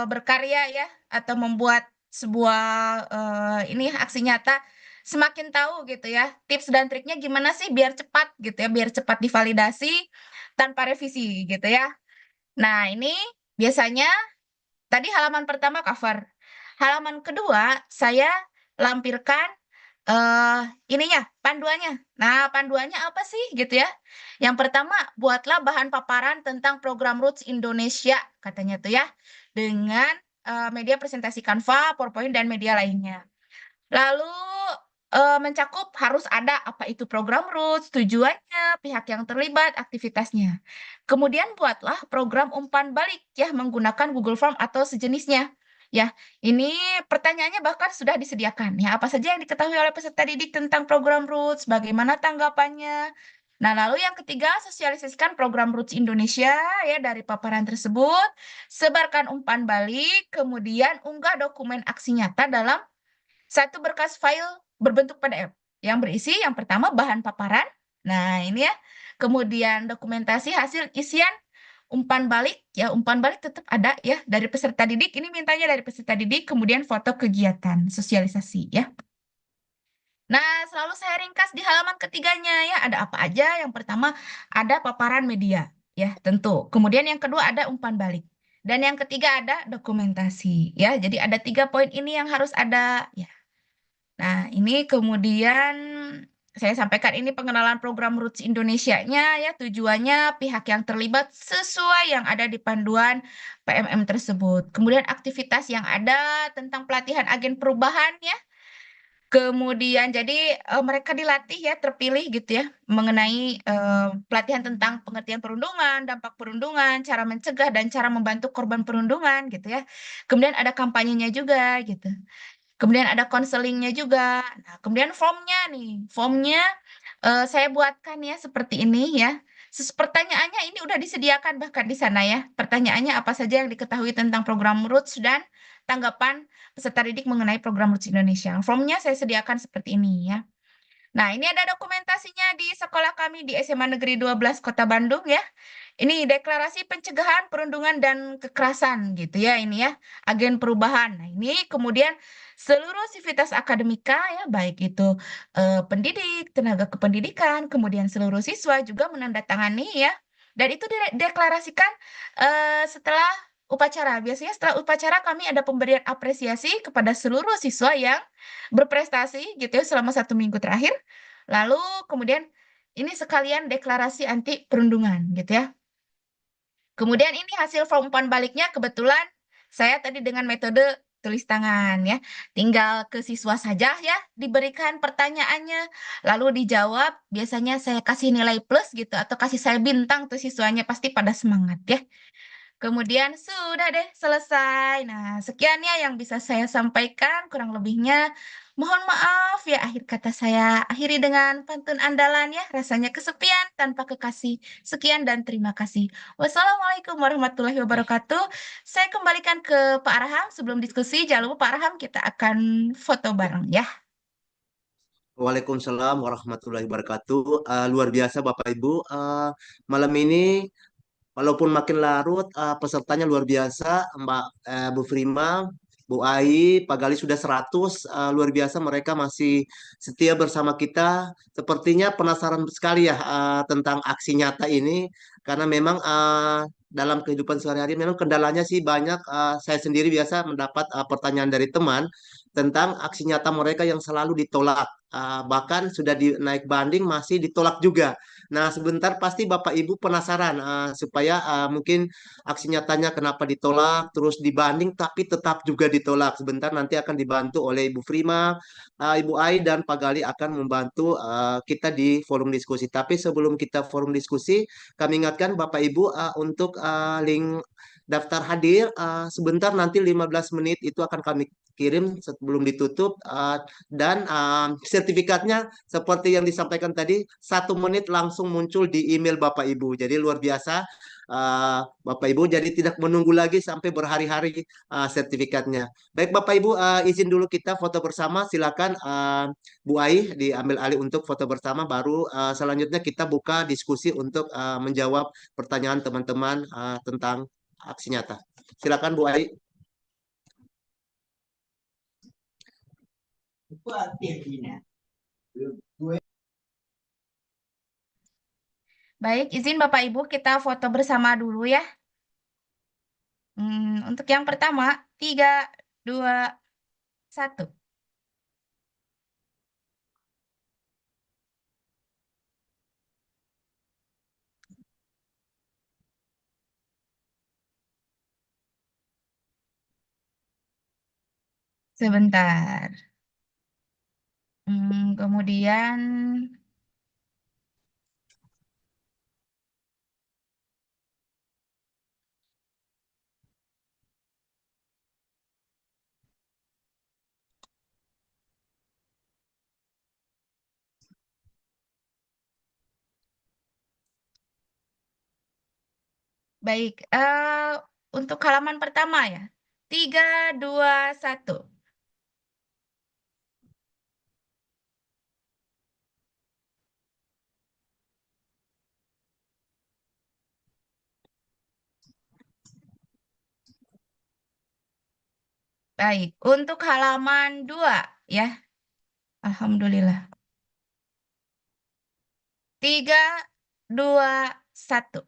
berkarya ya atau membuat sebuah ini aksi nyata, semakin tahu gitu ya tips dan triknya gimana sih biar cepat gitu ya, biar cepat divalidasi tanpa revisi gitu ya. Nah, ini biasanya tadi halaman pertama cover. Halaman kedua saya lampirkan ininya, panduannya. Nah, panduannya apa sih gitu ya? Yang pertama, buatlah bahan paparan tentang program Roots Indonesia katanya tuh ya, dengan media presentasi Canva, PowerPoint dan media lainnya. Lalu mencakup harus ada apa itu program Roots, tujuannya, pihak yang terlibat, aktivitasnya. Kemudian buatlah program umpan balik ya menggunakan Google Form atau sejenisnya. Ya, ini pertanyaannya bahkan sudah disediakan ya. Apa saja yang diketahui oleh peserta didik tentang program Roots, bagaimana tanggapannya. Nah, lalu yang ketiga, sosialisasikan program Roots Indonesia ya dari paparan tersebut, sebarkan umpan balik, kemudian unggah dokumen aksi nyata dalam satu berkas file berbentuk PDF yang berisi yang pertama bahan paparan. Nah, ini ya. Kemudian dokumentasi hasil isian umpan balik ya, umpan balik tetap ada ya dari peserta didik. Ini mintanya dari peserta didik, kemudian foto kegiatan sosialisasi ya. Nah, selalu saya ringkas di halaman ketiganya ya, ada apa aja? Yang pertama ada paparan media ya, tentu. Kemudian yang kedua ada umpan balik. Dan yang ketiga ada dokumentasi ya. Jadi ada 3 poin ini yang harus ada ya. Nah, ini kemudian saya sampaikan ini pengenalan program Roots Indonesia-nya ya, tujuannya pihak yang terlibat sesuai yang ada di panduan PMM tersebut. Kemudian aktivitas yang ada tentang pelatihan agen perubahan ya. Kemudian jadi mereka dilatih ya, terpilih gitu ya, mengenai pelatihan tentang pengertian perundungan, dampak perundungan, cara mencegah dan cara membantu korban perundungan gitu ya. Kemudian ada kampanyenya juga gitu. Kemudian ada konselingnya juga. Nah, kemudian formnya nih, formnya saya buatkan ya seperti ini ya. Pertanyaannya ini udah disediakan bahkan di sana ya. Pertanyaannya apa saja yang diketahui tentang program Roots dan tanggapan peserta didik mengenai program Roots Indonesia. Formnya saya sediakan seperti ini ya. Nah, ini ada dokumentasinya di sekolah kami di SMA Negeri 12 Kota Bandung ya. Ini deklarasi pencegahan perundungan dan kekerasan gitu ya ini ya, agen perubahan. Nah, ini kemudian seluruh sivitas akademika ya, baik itu pendidik, tenaga kependidikan, kemudian seluruh siswa juga menandatangani ya. Dan itu dideklarasikan setelah upacara. Biasanya setelah upacara kami ada pemberian apresiasi kepada seluruh siswa yang berprestasi gitu ya selama 1 minggu terakhir. Lalu kemudian ini sekalian deklarasi anti perundungan gitu ya. Kemudian ini hasil form umpan baliknya kebetulan saya tadi dengan metode tulis tangan ya. Tinggal ke siswa saja ya diberikan pertanyaannya lalu dijawab. Biasanya saya kasih nilai plus gitu atau kasih saya bintang tuh siswanya pasti pada semangat ya. Kemudian sudah deh selesai. Nah, sekian ya yang bisa saya sampaikan. Kurang lebihnya mohon maaf ya akhir kata saya akhiri dengan pantun andalan ya. Rasanya kesepian tanpa kekasih. Sekian dan terima kasih. Wassalamualaikum warahmatullahi wabarakatuh. Saya kembalikan ke Pak Arham sebelum diskusi. Jangan lupa Pak Arham kita akan foto bareng ya. Waalaikumsalam warahmatullahi wabarakatuh. Luar biasa Bapak Ibu. Malam ini walaupun makin larut, pesertanya luar biasa, Mbak Bu Prima Bu Ai, Pak Gali sudah 100, luar biasa mereka masih setia bersama kita. Sepertinya penasaran sekali ya tentang aksi nyata ini, karena memang dalam kehidupan sehari-hari memang kendalanya sih banyak. Saya sendiri biasa mendapat pertanyaan dari teman tentang aksi nyata mereka yang selalu ditolak. Bahkan sudah naik banding masih ditolak juga. Nah, sebentar pasti Bapak Ibu penasaran supaya mungkin aksi nyatanya kenapa ditolak, terus dibanding tapi tetap juga ditolak. Sebentar nanti akan dibantu oleh Ibu Prima, Ibu Ai dan Pak Gali akan membantu kita di forum diskusi. Tapi sebelum kita forum diskusi, kami ingatkan Bapak Ibu untuk link daftar hadir sebentar nanti 15 menit itu akan kami kirim sebelum ditutup dan sertifikatnya seperti yang disampaikan tadi 1 menit langsung muncul di email Bapak Ibu. Jadi luar biasa Bapak Ibu, jadi tidak menunggu lagi sampai berhari-hari sertifikatnya. Baik Bapak Ibu, izin dulu kita foto bersama. Silakan Bu Ai diambil alih untuk foto bersama. Baru selanjutnya kita buka diskusi untuk menjawab pertanyaan teman-teman tentang aksi nyata. Silakan Bu Ai. Baik, izin Bapak Ibu kita foto bersama dulu ya. Untuk yang pertama, 3, 2, 1. Sebentar. Kemudian baik, untuk halaman pertama ya. 3, 2, 1. Baik, untuk halaman 2 ya. Alhamdulillah. 3, 2, 1.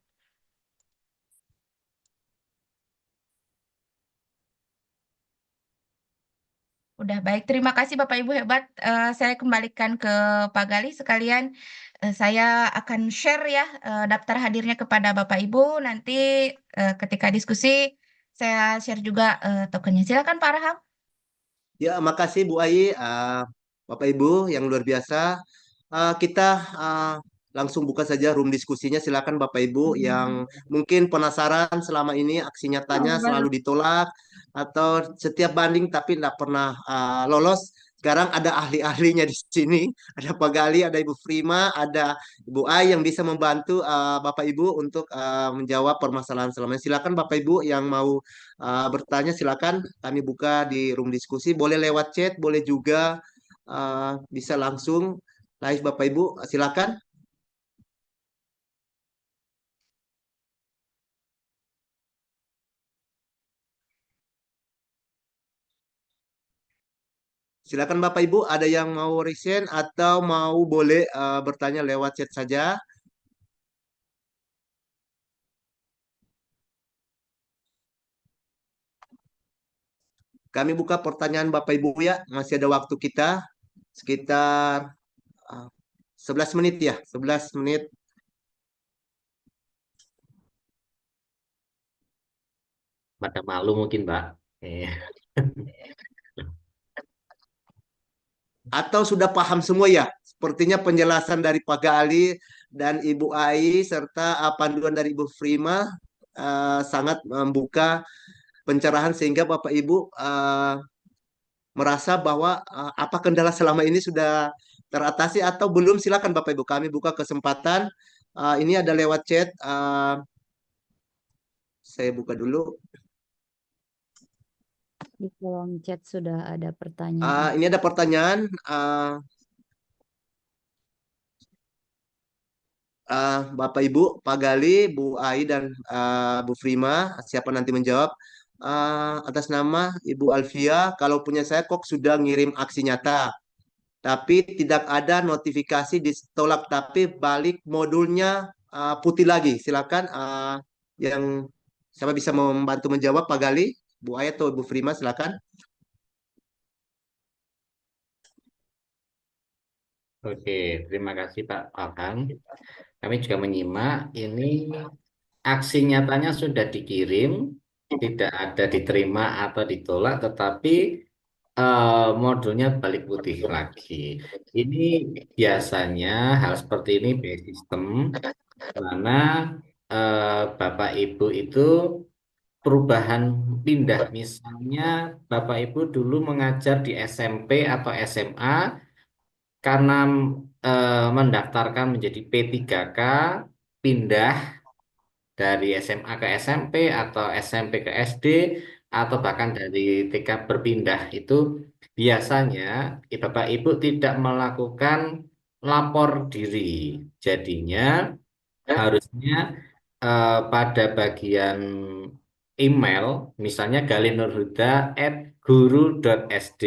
Udah baik, terima kasih Bapak Ibu hebat. Saya kembalikan ke Pak Gali sekalian. Saya akan share ya daftar hadirnya kepada Bapak Ibu. Nanti ketika diskusi saya share juga tokennya. Silakan Pak Raham. Ya, makasih Bu Ai, Bapak Ibu yang luar biasa. Kita langsung buka saja room diskusinya. Silakan Bapak Ibu yang mungkin penasaran selama ini aksi nyatanya selalu ditolak atau setiap banding tapi tidak pernah lolos. Sekarang ada ahli-ahlinya di sini. Ada Pak Gali, ada Ibu Prima, ada Ibu Ai yang bisa membantu Bapak Ibu untuk menjawab permasalahan selama ini. Silakan Bapak Ibu yang mau bertanya, silakan kami buka di room diskusi. Boleh lewat chat, boleh juga bisa langsung live Bapak Ibu, silakan. Silakan Bapak Ibu, ada yang mau resign atau mau boleh bertanya lewat chat saja. Kami buka pertanyaan Bapak Ibu ya, masih ada waktu kita sekitar 11 menit ya, 11 menit. Pada malu mungkin, Mbak. Atau sudah paham semua ya? Sepertinya penjelasan dari Pak Gali dan Ibu Ai serta panduan dari Ibu Prima sangat membuka pencerahan sehingga Bapak Ibu merasa bahwa apa kendala selama ini sudah teratasi atau belum. Silakan Bapak Ibu, kami buka kesempatan. Ini ada lewat chat. Saya buka dulu. Di kolom chat sudah ada pertanyaan. Ini ada pertanyaan. Bapak Ibu, Pak Gali, Bu Ai dan Bu Prima, siapa nanti menjawab? atas nama Ibu Alfia, kalau punya saya kok sudah ngirim aksi nyata, tapi tidak ada notifikasi ditolak, tapi balik modulnya putih lagi. Silakan yang siapa bisa membantu menjawab, Pak Gali, Bu Ayat atau Bu Frima, silakan. Oke, terima kasih Pak Alkan. Kami juga menyimak ini aksi nyatanya sudah dikirim, tidak ada diterima atau ditolak, tetapi modulnya balik putih lagi. Ini biasanya hal seperti ini by sistem, mana Bapak Ibu itu perubahan pindah. Misalnya Bapak Ibu dulu mengajar di SMP atau SMA, karena mendaftarkan menjadi P3K, pindah dari SMA ke SMP atau SMP ke SD atau bahkan dari TK berpindah, itu biasanya Bapak Ibu tidak melakukan lapor diri. Jadinya harusnya pada bagian email, misalnya galinurhuda@guru.sd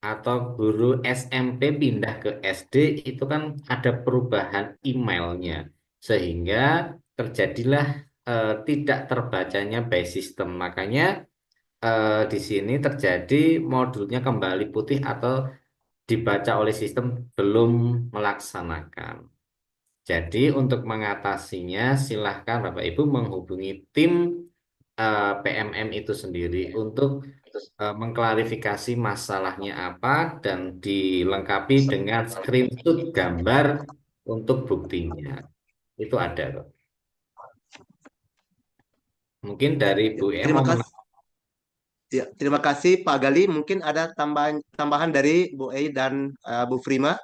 atau guru SMP pindah ke SD, itu kan ada perubahan emailnya, sehingga terjadilah tidak terbacanya by system. Makanya di sini terjadi modulnya kembali putih atau dibaca oleh sistem belum melaksanakan. Jadi untuk mengatasinya silahkan Bapak Ibu menghubungi tim PMM itu sendiri untuk mengklarifikasi masalahnya apa dan dilengkapi dengan screenshot gambar untuk buktinya. Itu ada, kok. Mungkin dari Bu E Terima mau kasih. Ya, terima kasih Pak Gali. Mungkin ada tambahan dari Bu Ei dan Bu Frima.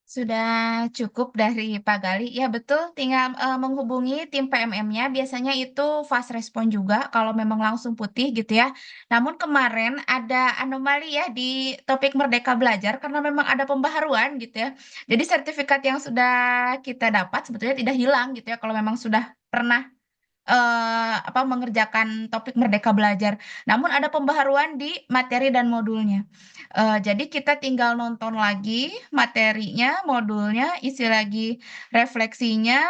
Sudah cukup dari Pak Gali. Ya betul, tinggal menghubungi tim PMM-nya. Biasanya itu fast respon juga kalau memang langsung putih gitu ya. Namun kemarin ada anomali ya di topik Merdeka Belajar karena memang ada pembaharuan gitu ya. Jadi sertifikat yang sudah kita dapat sebetulnya tidak hilang gitu ya kalau memang sudah pernah mengerjakan topik Merdeka Belajar. Namun ada pembaharuan di materi dan modulnya. Jadi kita tinggal nonton lagi materinya, modulnya, isi lagi refleksinya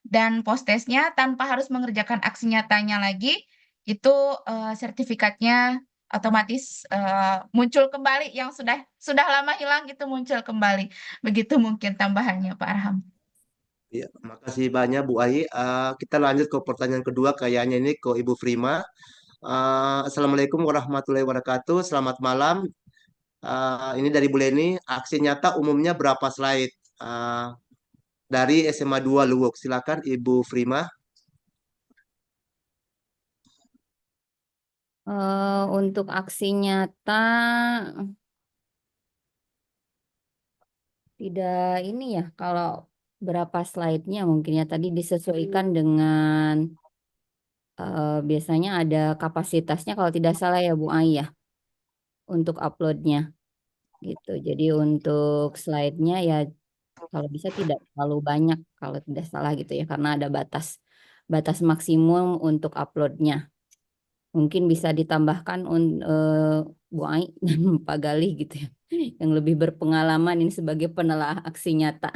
dan post-testnya tanpa harus mengerjakan aksi nyatanya lagi. Itu sertifikatnya otomatis muncul kembali yang sudah lama hilang itu muncul kembali. Begitu mungkin tambahannya Pak Arham. Ya, makasih banyak Bu Ai. Kita lanjut ke pertanyaan kedua, kayaknya ini ke Ibu Frima. Assalamualaikum warahmatullahi wabarakatuh. Selamat malam. Ini dari Bu Leni. Aksi nyata umumnya berapa slide? Dari SMA 2 Luwuk. Silakan Ibu Frima. Untuk aksi nyata tidak ini ya, kalau berapa slide-nya mungkin ya tadi disesuaikan dengan biasanya ada kapasitasnya kalau tidak salah ya Bu Ai ya untuk uploadnya gitu. Jadi untuk slide-nya ya kalau bisa tidak terlalu banyak kalau tidak salah gitu ya karena ada batas maksimum untuk uploadnya. Mungkin bisa ditambahkan Bu Ai dan Pak Galih gitu ya yang lebih berpengalaman ini sebagai penelaah aksi nyata.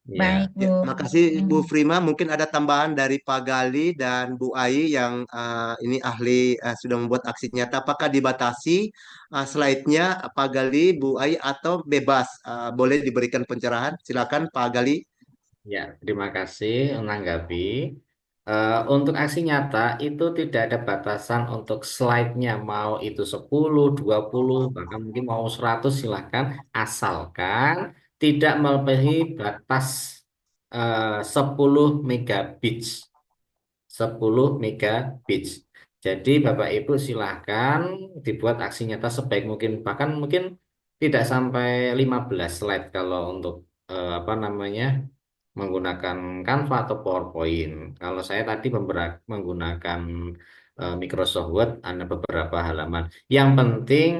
Baik, ya. Bu. Ya, makasih Bu Frima. Mungkin ada tambahan dari Pak Gali dan Bu Ai yang ini ahli sudah membuat aksi nyata. Apakah dibatasi slide-nya Pak Gali, Bu Ai atau bebas? Boleh diberikan pencerahan? Silakan Pak Gali. Ya, terima kasih menanggapi. Untuk aksi nyata itu tidak ada batasan untuk slide-nya, mau itu 10, 20, bahkan mungkin mau 100 silahkan, asalkan tidak melebihi batas 10 megabits. 10 megabits. Jadi Bapak Ibu silahkan dibuat aksi nyata sebaik mungkin. Bahkan mungkin tidak sampai 15 slide kalau untuk menggunakan Canva atau PowerPoint. Kalau saya tadi menggunakan Microsoft Word, ada beberapa halaman. Yang penting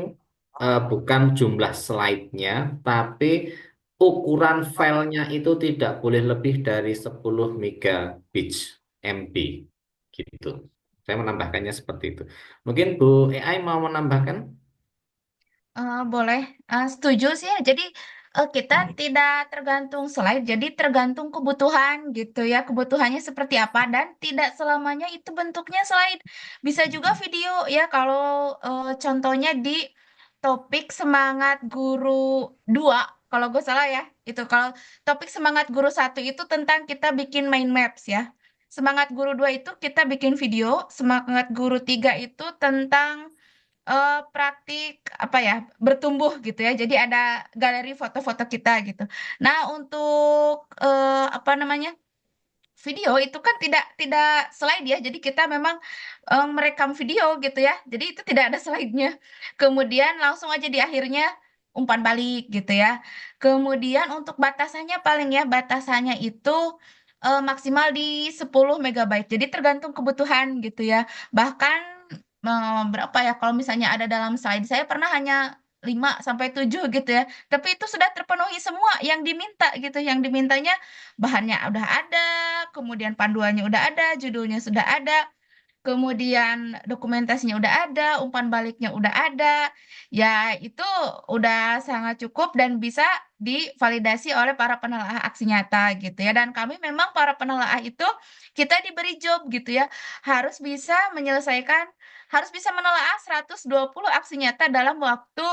bukan jumlah slide-nya, tapi ukuran filenya itu tidak boleh lebih dari 10 megabits MB gitu. Saya menambahkannya seperti itu. Mungkin Bu AI mau menambahkan? Boleh. Setuju sih ya. Jadi kita tidak tergantung slide, jadi tergantung kebutuhan gitu ya. Kebutuhannya seperti apa dan tidak selamanya itu bentuknya slide. Bisa juga video ya kalau contohnya di topik Semangat Guru 2 kalau gue salah ya. Itu kalau topik Semangat Guru 1 itu tentang kita bikin mind maps ya. Semangat Guru 2 itu kita bikin video, Semangat Guru 3 itu tentang praktik apa ya bertumbuh gitu ya. Jadi ada galeri foto-foto kita gitu. Nah untuk apa namanya video itu kan tidak slide ya. Jadi kita memang merekam video gitu ya. Jadi itu tidak ada slide-nya. Kemudian langsung aja di akhirnya umpan balik gitu ya. Kemudian untuk batasannya paling ya batasannya itu maksimal di 10 megabyte. Jadi tergantung kebutuhan gitu ya. Bahkan berapa ya kalau misalnya ada dalam slide saya pernah hanya 5 sampai 7 gitu ya. Tapi itu sudah terpenuhi semua yang diminta gitu. Yang dimintanya bahannya udah ada, kemudian panduannya udah ada, judulnya sudah ada, kemudian dokumentasinya udah ada, umpan baliknya udah ada. Ya, itu udah sangat cukup dan bisa divalidasi oleh para penelaah aksi nyata gitu ya. Dan kami memang para penelaah itu kita diberi job gitu ya. Harus bisa menyelesaikan, harus bisa menelaah 120 aksi nyata dalam waktu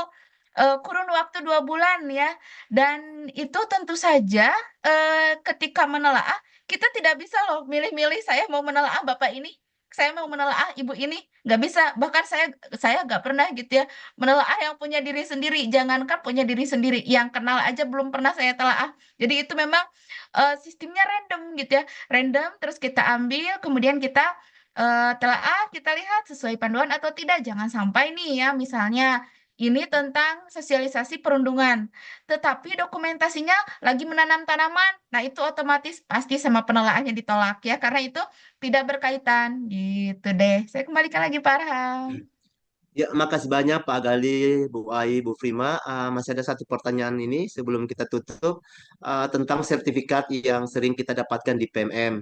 kurun waktu 2 bulan ya. Dan itu tentu saja ketika menelaah kita tidak bisa loh milih-milih saya mau menelaah bapak ini, saya mau menelaah ibu ini, nggak bisa. Bahkan saya nggak pernah gitu ya menelaah yang punya diri sendiri. Jangankan punya diri sendiri, yang kenal aja belum pernah saya telaah. Jadi itu memang sistemnya random gitu ya, random. Terus kita ambil, kemudian kita telaah, kita lihat sesuai panduan atau tidak. Jangan sampai nih ya, misalnya ini tentang sosialisasi perundungan, tetapi dokumentasinya lagi menanam tanaman. Nah, itu otomatis pasti sama penelaahnya ditolak ya, karena itu tidak berkaitan gitu deh. Saya kembalikan lagi Pak Arham. Ya, makasih banyak Pak Gali, Bu Ai, Bu Prima. Masih ada satu pertanyaan ini sebelum kita tutup tentang sertifikat yang sering kita dapatkan di PMM.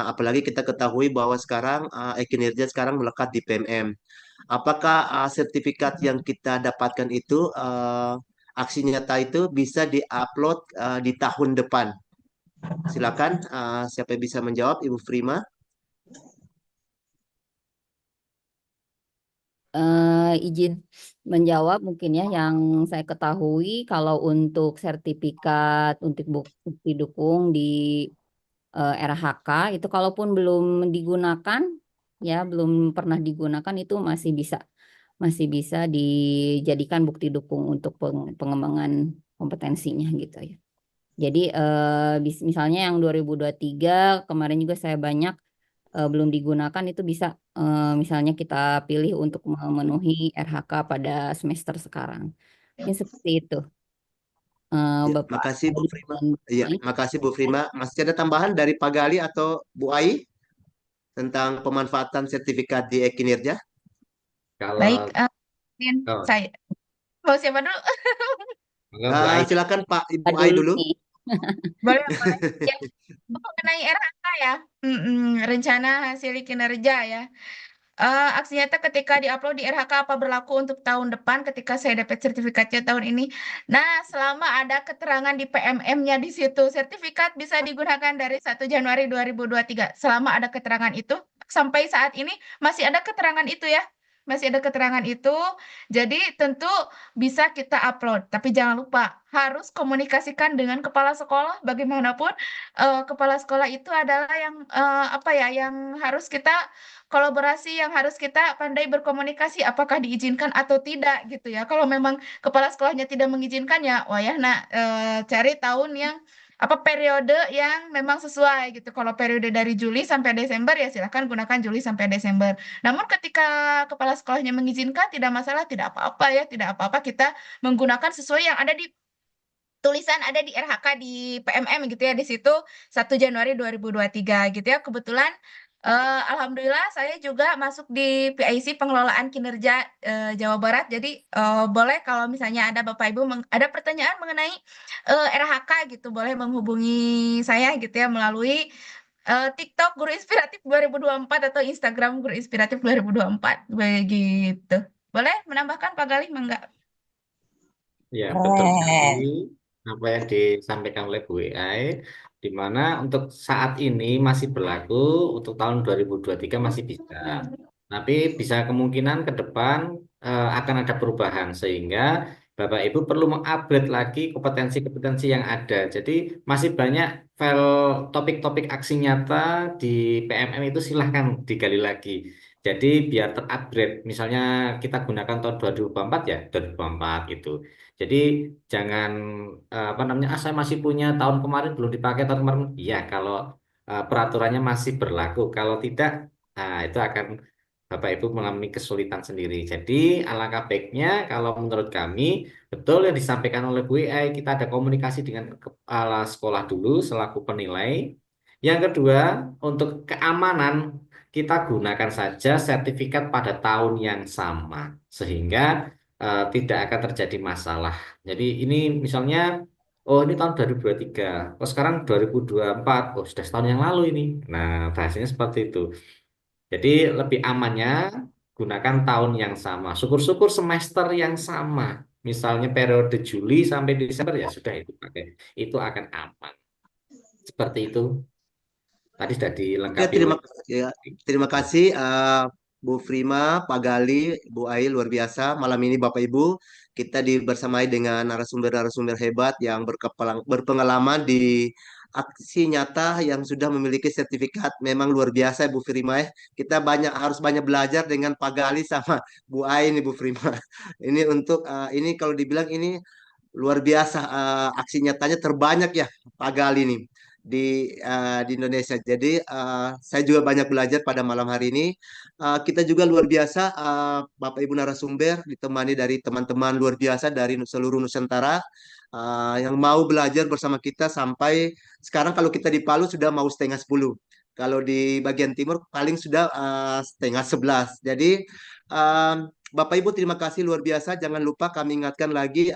Apalagi kita ketahui bahwa sekarang e-kinerja sekarang melekat di PMM. Apakah sertifikat yang kita dapatkan itu aksi nyata itu bisa diupload di tahun depan? Silakan, siapa yang bisa menjawab, Ibu Prima? Izin menjawab mungkin ya yang saya ketahui kalau untuk sertifikat untuk bukti dukung di RHK itu kalaupun belum digunakan ya belum pernah digunakan itu masih bisa dijadikan bukti dukung untuk pengembangan kompetensinya gitu ya. Jadi misalnya yang 2023 kemarin juga saya banyak belum digunakan itu bisa misalnya kita pilih untuk memenuhi RHK pada semester sekarang. Mungkin seperti itu. Ya, Bapak makasih Bu Adi Prima. dan Bu Iya, Ai. makasih Bu Prima. Masih ada tambahan dari Pak Gali atau Bu Ai tentang pemanfaatan sertifikat di e-kinerja? Baik, Kalau Din, oh, saya mau siapa dulu? enggak Bu Ai. Silakan Pak Ibu Ai Dulu dulu. nih. Boleh, boleh. Ya, mengenai RHK ya, rencana hasil kinerja ya. Aksi nyata ketika diupload di RHK apa berlaku untuk tahun depan ketika saya dapat sertifikatnya tahun ini. Nah, selama ada keterangan di PMM-nya di situ, sertifikat bisa digunakan dari 1 Januari 2023. Selama ada keterangan itu, sampai saat ini masih ada keterangan itu ya. Masih ada keterangan itu, jadi tentu bisa kita upload. Tapi jangan lupa, harus komunikasikan dengan kepala sekolah. Bagaimanapun, kepala sekolah itu adalah yang apa ya, yang harus kita kolaborasi, yang harus kita pandai berkomunikasi apakah diizinkan atau tidak gitu ya. Kalau memang kepala sekolahnya tidak mengizinkan ya, wah ya nak cari tahun yang apa periode yang memang sesuai gitu. Kalau periode dari Juli sampai Desember ya silahkan gunakan Juli sampai Desember. Namun ketika kepala sekolahnya mengizinkan tidak masalah, tidak apa-apa ya, tidak apa-apa kita menggunakan sesuai yang ada di tulisan ada di RHK di PMM gitu ya di situ 1 Januari 2023 gitu ya. Kebetulan Alhamdulillah saya juga masuk di PIC Pengelolaan Kinerja Jawa Barat. Jadi boleh kalau misalnya ada Bapak Ibu ada pertanyaan mengenai RHK gitu, boleh menghubungi saya gitu ya melalui TikTok Guru Inspiratif 2024 atau Instagram Guru Inspiratif 2024 begitu. Boleh menambahkan Pak Galih, Mangga? Ya, betul sekali Keren. apa yang disampaikan oleh Bu AI, di mana untuk saat ini masih berlaku, untuk tahun 2023 masih bisa. Tapi bisa kemungkinan ke depan akan ada perubahan, sehingga Bapak Ibu perlu mengupgrade lagi kompetensi-kompetensi yang ada. Jadi masih banyak file topik-topik aksi nyata di PMM itu silahkan digali lagi. Jadi biar terupgrade, misalnya kita gunakan tahun 2024 ya, 2024 gitu. Jadi jangan apa namanya, saya masih punya tahun kemarin belum dipakai tahun kemarin. Iya, kalau peraturannya masih berlaku. Kalau tidak, itu akan Bapak Ibu mengalami kesulitan sendiri. Jadi alangkah baiknya kalau menurut kami betul yang disampaikan oleh Bu AI, kita ada komunikasi dengan kepala sekolah dulu selaku penilai. Yang kedua, untuk keamanan kita gunakan saja sertifikat pada tahun yang sama sehingga tidak akan terjadi masalah. Jadi ini misalnya, oh ini tahun 2023, oh sekarang 2024, oh sudah setahun yang lalu ini. Nah, bahasanya seperti itu. Jadi lebih amannya gunakan tahun yang sama. Syukur-syukur semester yang sama. Misalnya periode Juli sampai Desember ya sudah itu pakai. Itu akan aman. Seperti itu. Tadi sudah Oke, dilengkapi terima oleh. kasih ya. Terima kasih Bu Prima, Pak Gali, Bu Ai, luar biasa. Malam ini Bapak Ibu, kita bersamai dengan narasumber-narasumber hebat yang berpengalaman di aksi nyata yang sudah memiliki sertifikat. Memang luar biasa Bu Prima ya. Kita harus banyak belajar dengan Pak Gali sama Bu Ai ini Bu Prima. Ini untuk ini kalau dibilang ini luar biasa, aksi nyatanya terbanyak ya Pak Gali ini di Indonesia. Jadi saya juga banyak belajar pada malam hari ini. Kita juga luar biasa, Bapak Ibu narasumber ditemani dari teman-teman luar biasa dari seluruh Nusantara yang mau belajar bersama kita sampai sekarang. Kalau kita di Palu sudah mau setengah 10. Kalau di bagian timur paling sudah setengah 11. Jadi Bapak Ibu terima kasih luar biasa. Jangan lupa kami ingatkan lagi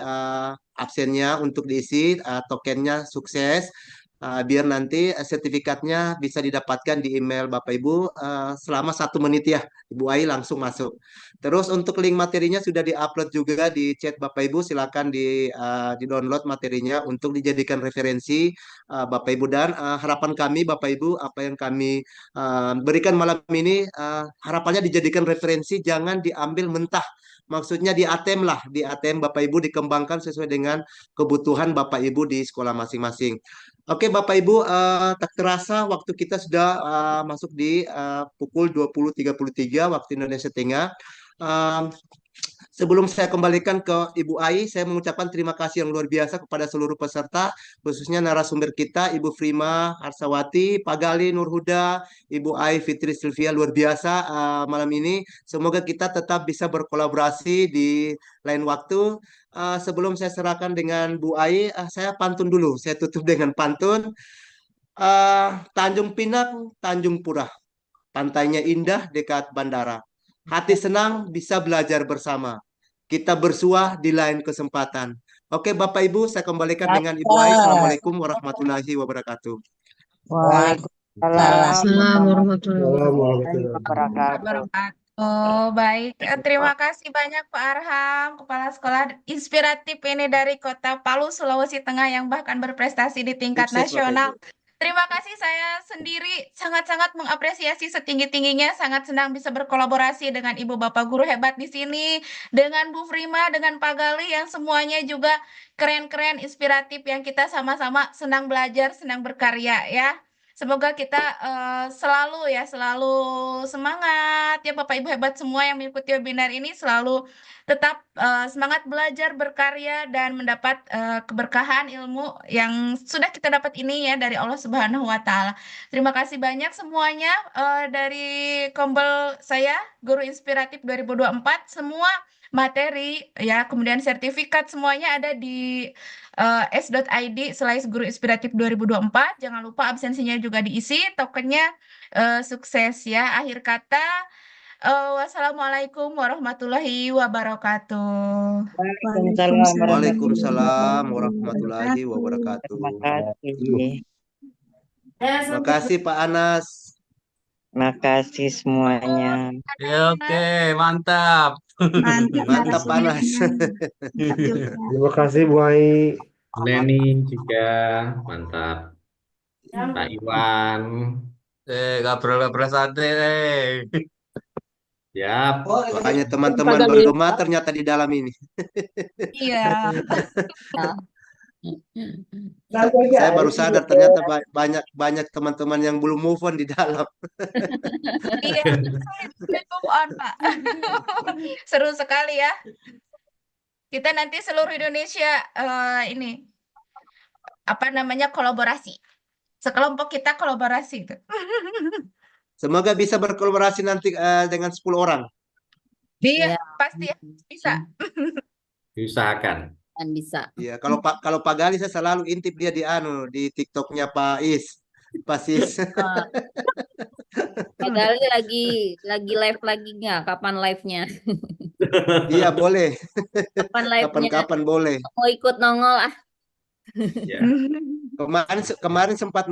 absennya untuk diisi, tokennya sukses. Biar nanti sertifikatnya bisa didapatkan di email Bapak Ibu selama 1 menit ya, Ibu Ai langsung masuk. Terus untuk link materinya sudah diupload juga di chat Bapak Ibu, silakan di download materinya untuk dijadikan referensi Bapak Ibu, dan harapan kami Bapak Ibu apa yang kami berikan malam ini, harapannya dijadikan referensi, jangan diambil mentah. Maksudnya di ATM lah, di ATM Bapak Ibu dikembangkan sesuai dengan kebutuhan Bapak Ibu di sekolah masing-masing. Oke Bapak Ibu, tak terasa waktu kita sudah masuk di pukul 20.33 waktu Indonesia Tengah. Eh, Sebelum saya kembalikan ke Ibu Ai, saya mengucapkan terima kasih yang luar biasa kepada seluruh peserta, khususnya narasumber kita, Ibu Prima Arsawati, Pak Gali Nurhuda, Ibu Ai Fitri Sylvia, luar biasa malam ini. Semoga kita tetap bisa berkolaborasi di lain waktu. Sebelum saya serahkan dengan Bu Ai, saya pantun dulu. Saya tutup dengan pantun. Tanjung Pinang, Tanjung Pura. Pantainya indah dekat bandara. Hati senang bisa belajar bersama. Kita bersuah di lain kesempatan. Oke, Bapak Ibu, saya kembalikan dengan Ibu Ai. Cakep. Assalamualaikum warahmatullahi wabarakatuh. Waalaikumsalam Assalamualaikum warahmatullahi warahmatullahi wabarakatuh. wabarakatuh. Oh, baik. Terima kasih banyak Pak Arham, Kepala Sekolah Inspiratif ini dari Kota Palu, Sulawesi Tengah yang bahkan berprestasi di tingkat Sukses, Bapak Ibu. nasional. Terima kasih, saya sendiri sangat-sangat mengapresiasi setinggi-tingginya, sangat senang bisa berkolaborasi dengan Ibu Bapak guru hebat di sini, dengan Bu Prima, dengan Pak Gali yang semuanya juga keren-keren, inspiratif, yang kita sama-sama senang belajar, senang berkarya ya. Semoga kita selalu semangat ya Bapak Ibu hebat semua yang mengikuti webinar ini, selalu tetap semangat belajar, berkarya, dan mendapat keberkahan ilmu yang sudah kita dapat ini ya dari Allah Subhanahu wa Ta'ala. Terima kasih banyak semuanya dari Kombel saya, Guru Inspiratif 2024. Semua materi ya, kemudian sertifikat semuanya ada di s.id/guru inspiratif 2024. Jangan lupa absensinya juga diisi, tokennya Sukses ya. Akhir kata, wassalamualaikum warahmatullahi wabarakatuh. Waalaikumsalam Waalaikumsalam warahmatullahi warahmatullahi wabarakatuh. wabarakatuh. Terima kasih. Terima kasih Pak Anas. Terima kasih semuanya. Ya, oke, mantap. Mantap Mantap Pak Anas. narasumbernya. Mantap juga. Terima kasih Bu Ai. Leni juga mantap. Pak Iwan, Ngobrol-ngobrol santai. siap. Makanya teman-teman Padahal bergema ternyata di dalam ini. Iya. Saya baru sadar ternyata banyak teman-teman yang belum move on di dalam. Iya, saya move on, Pak. Seru sekali ya. Kita nanti seluruh Indonesia ini apa namanya kolaborasi. Sekelompok kita kolaborasi gitu. Semoga bisa berkolaborasi nanti dengan 10 orang. Iya, Ya, pasti bisa. Diusahakan. kan bisa. Iya, kalau Pak Gali saya selalu intip dia di TikToknya Pak Is. Pak Sis. Pak Gali lagi live lagi nggak? Kapan live-nya? Iya, boleh. Kapan live-nya? Kapan-kapan boleh. Mau ikut nongol ah. Ya. Kemarin sempat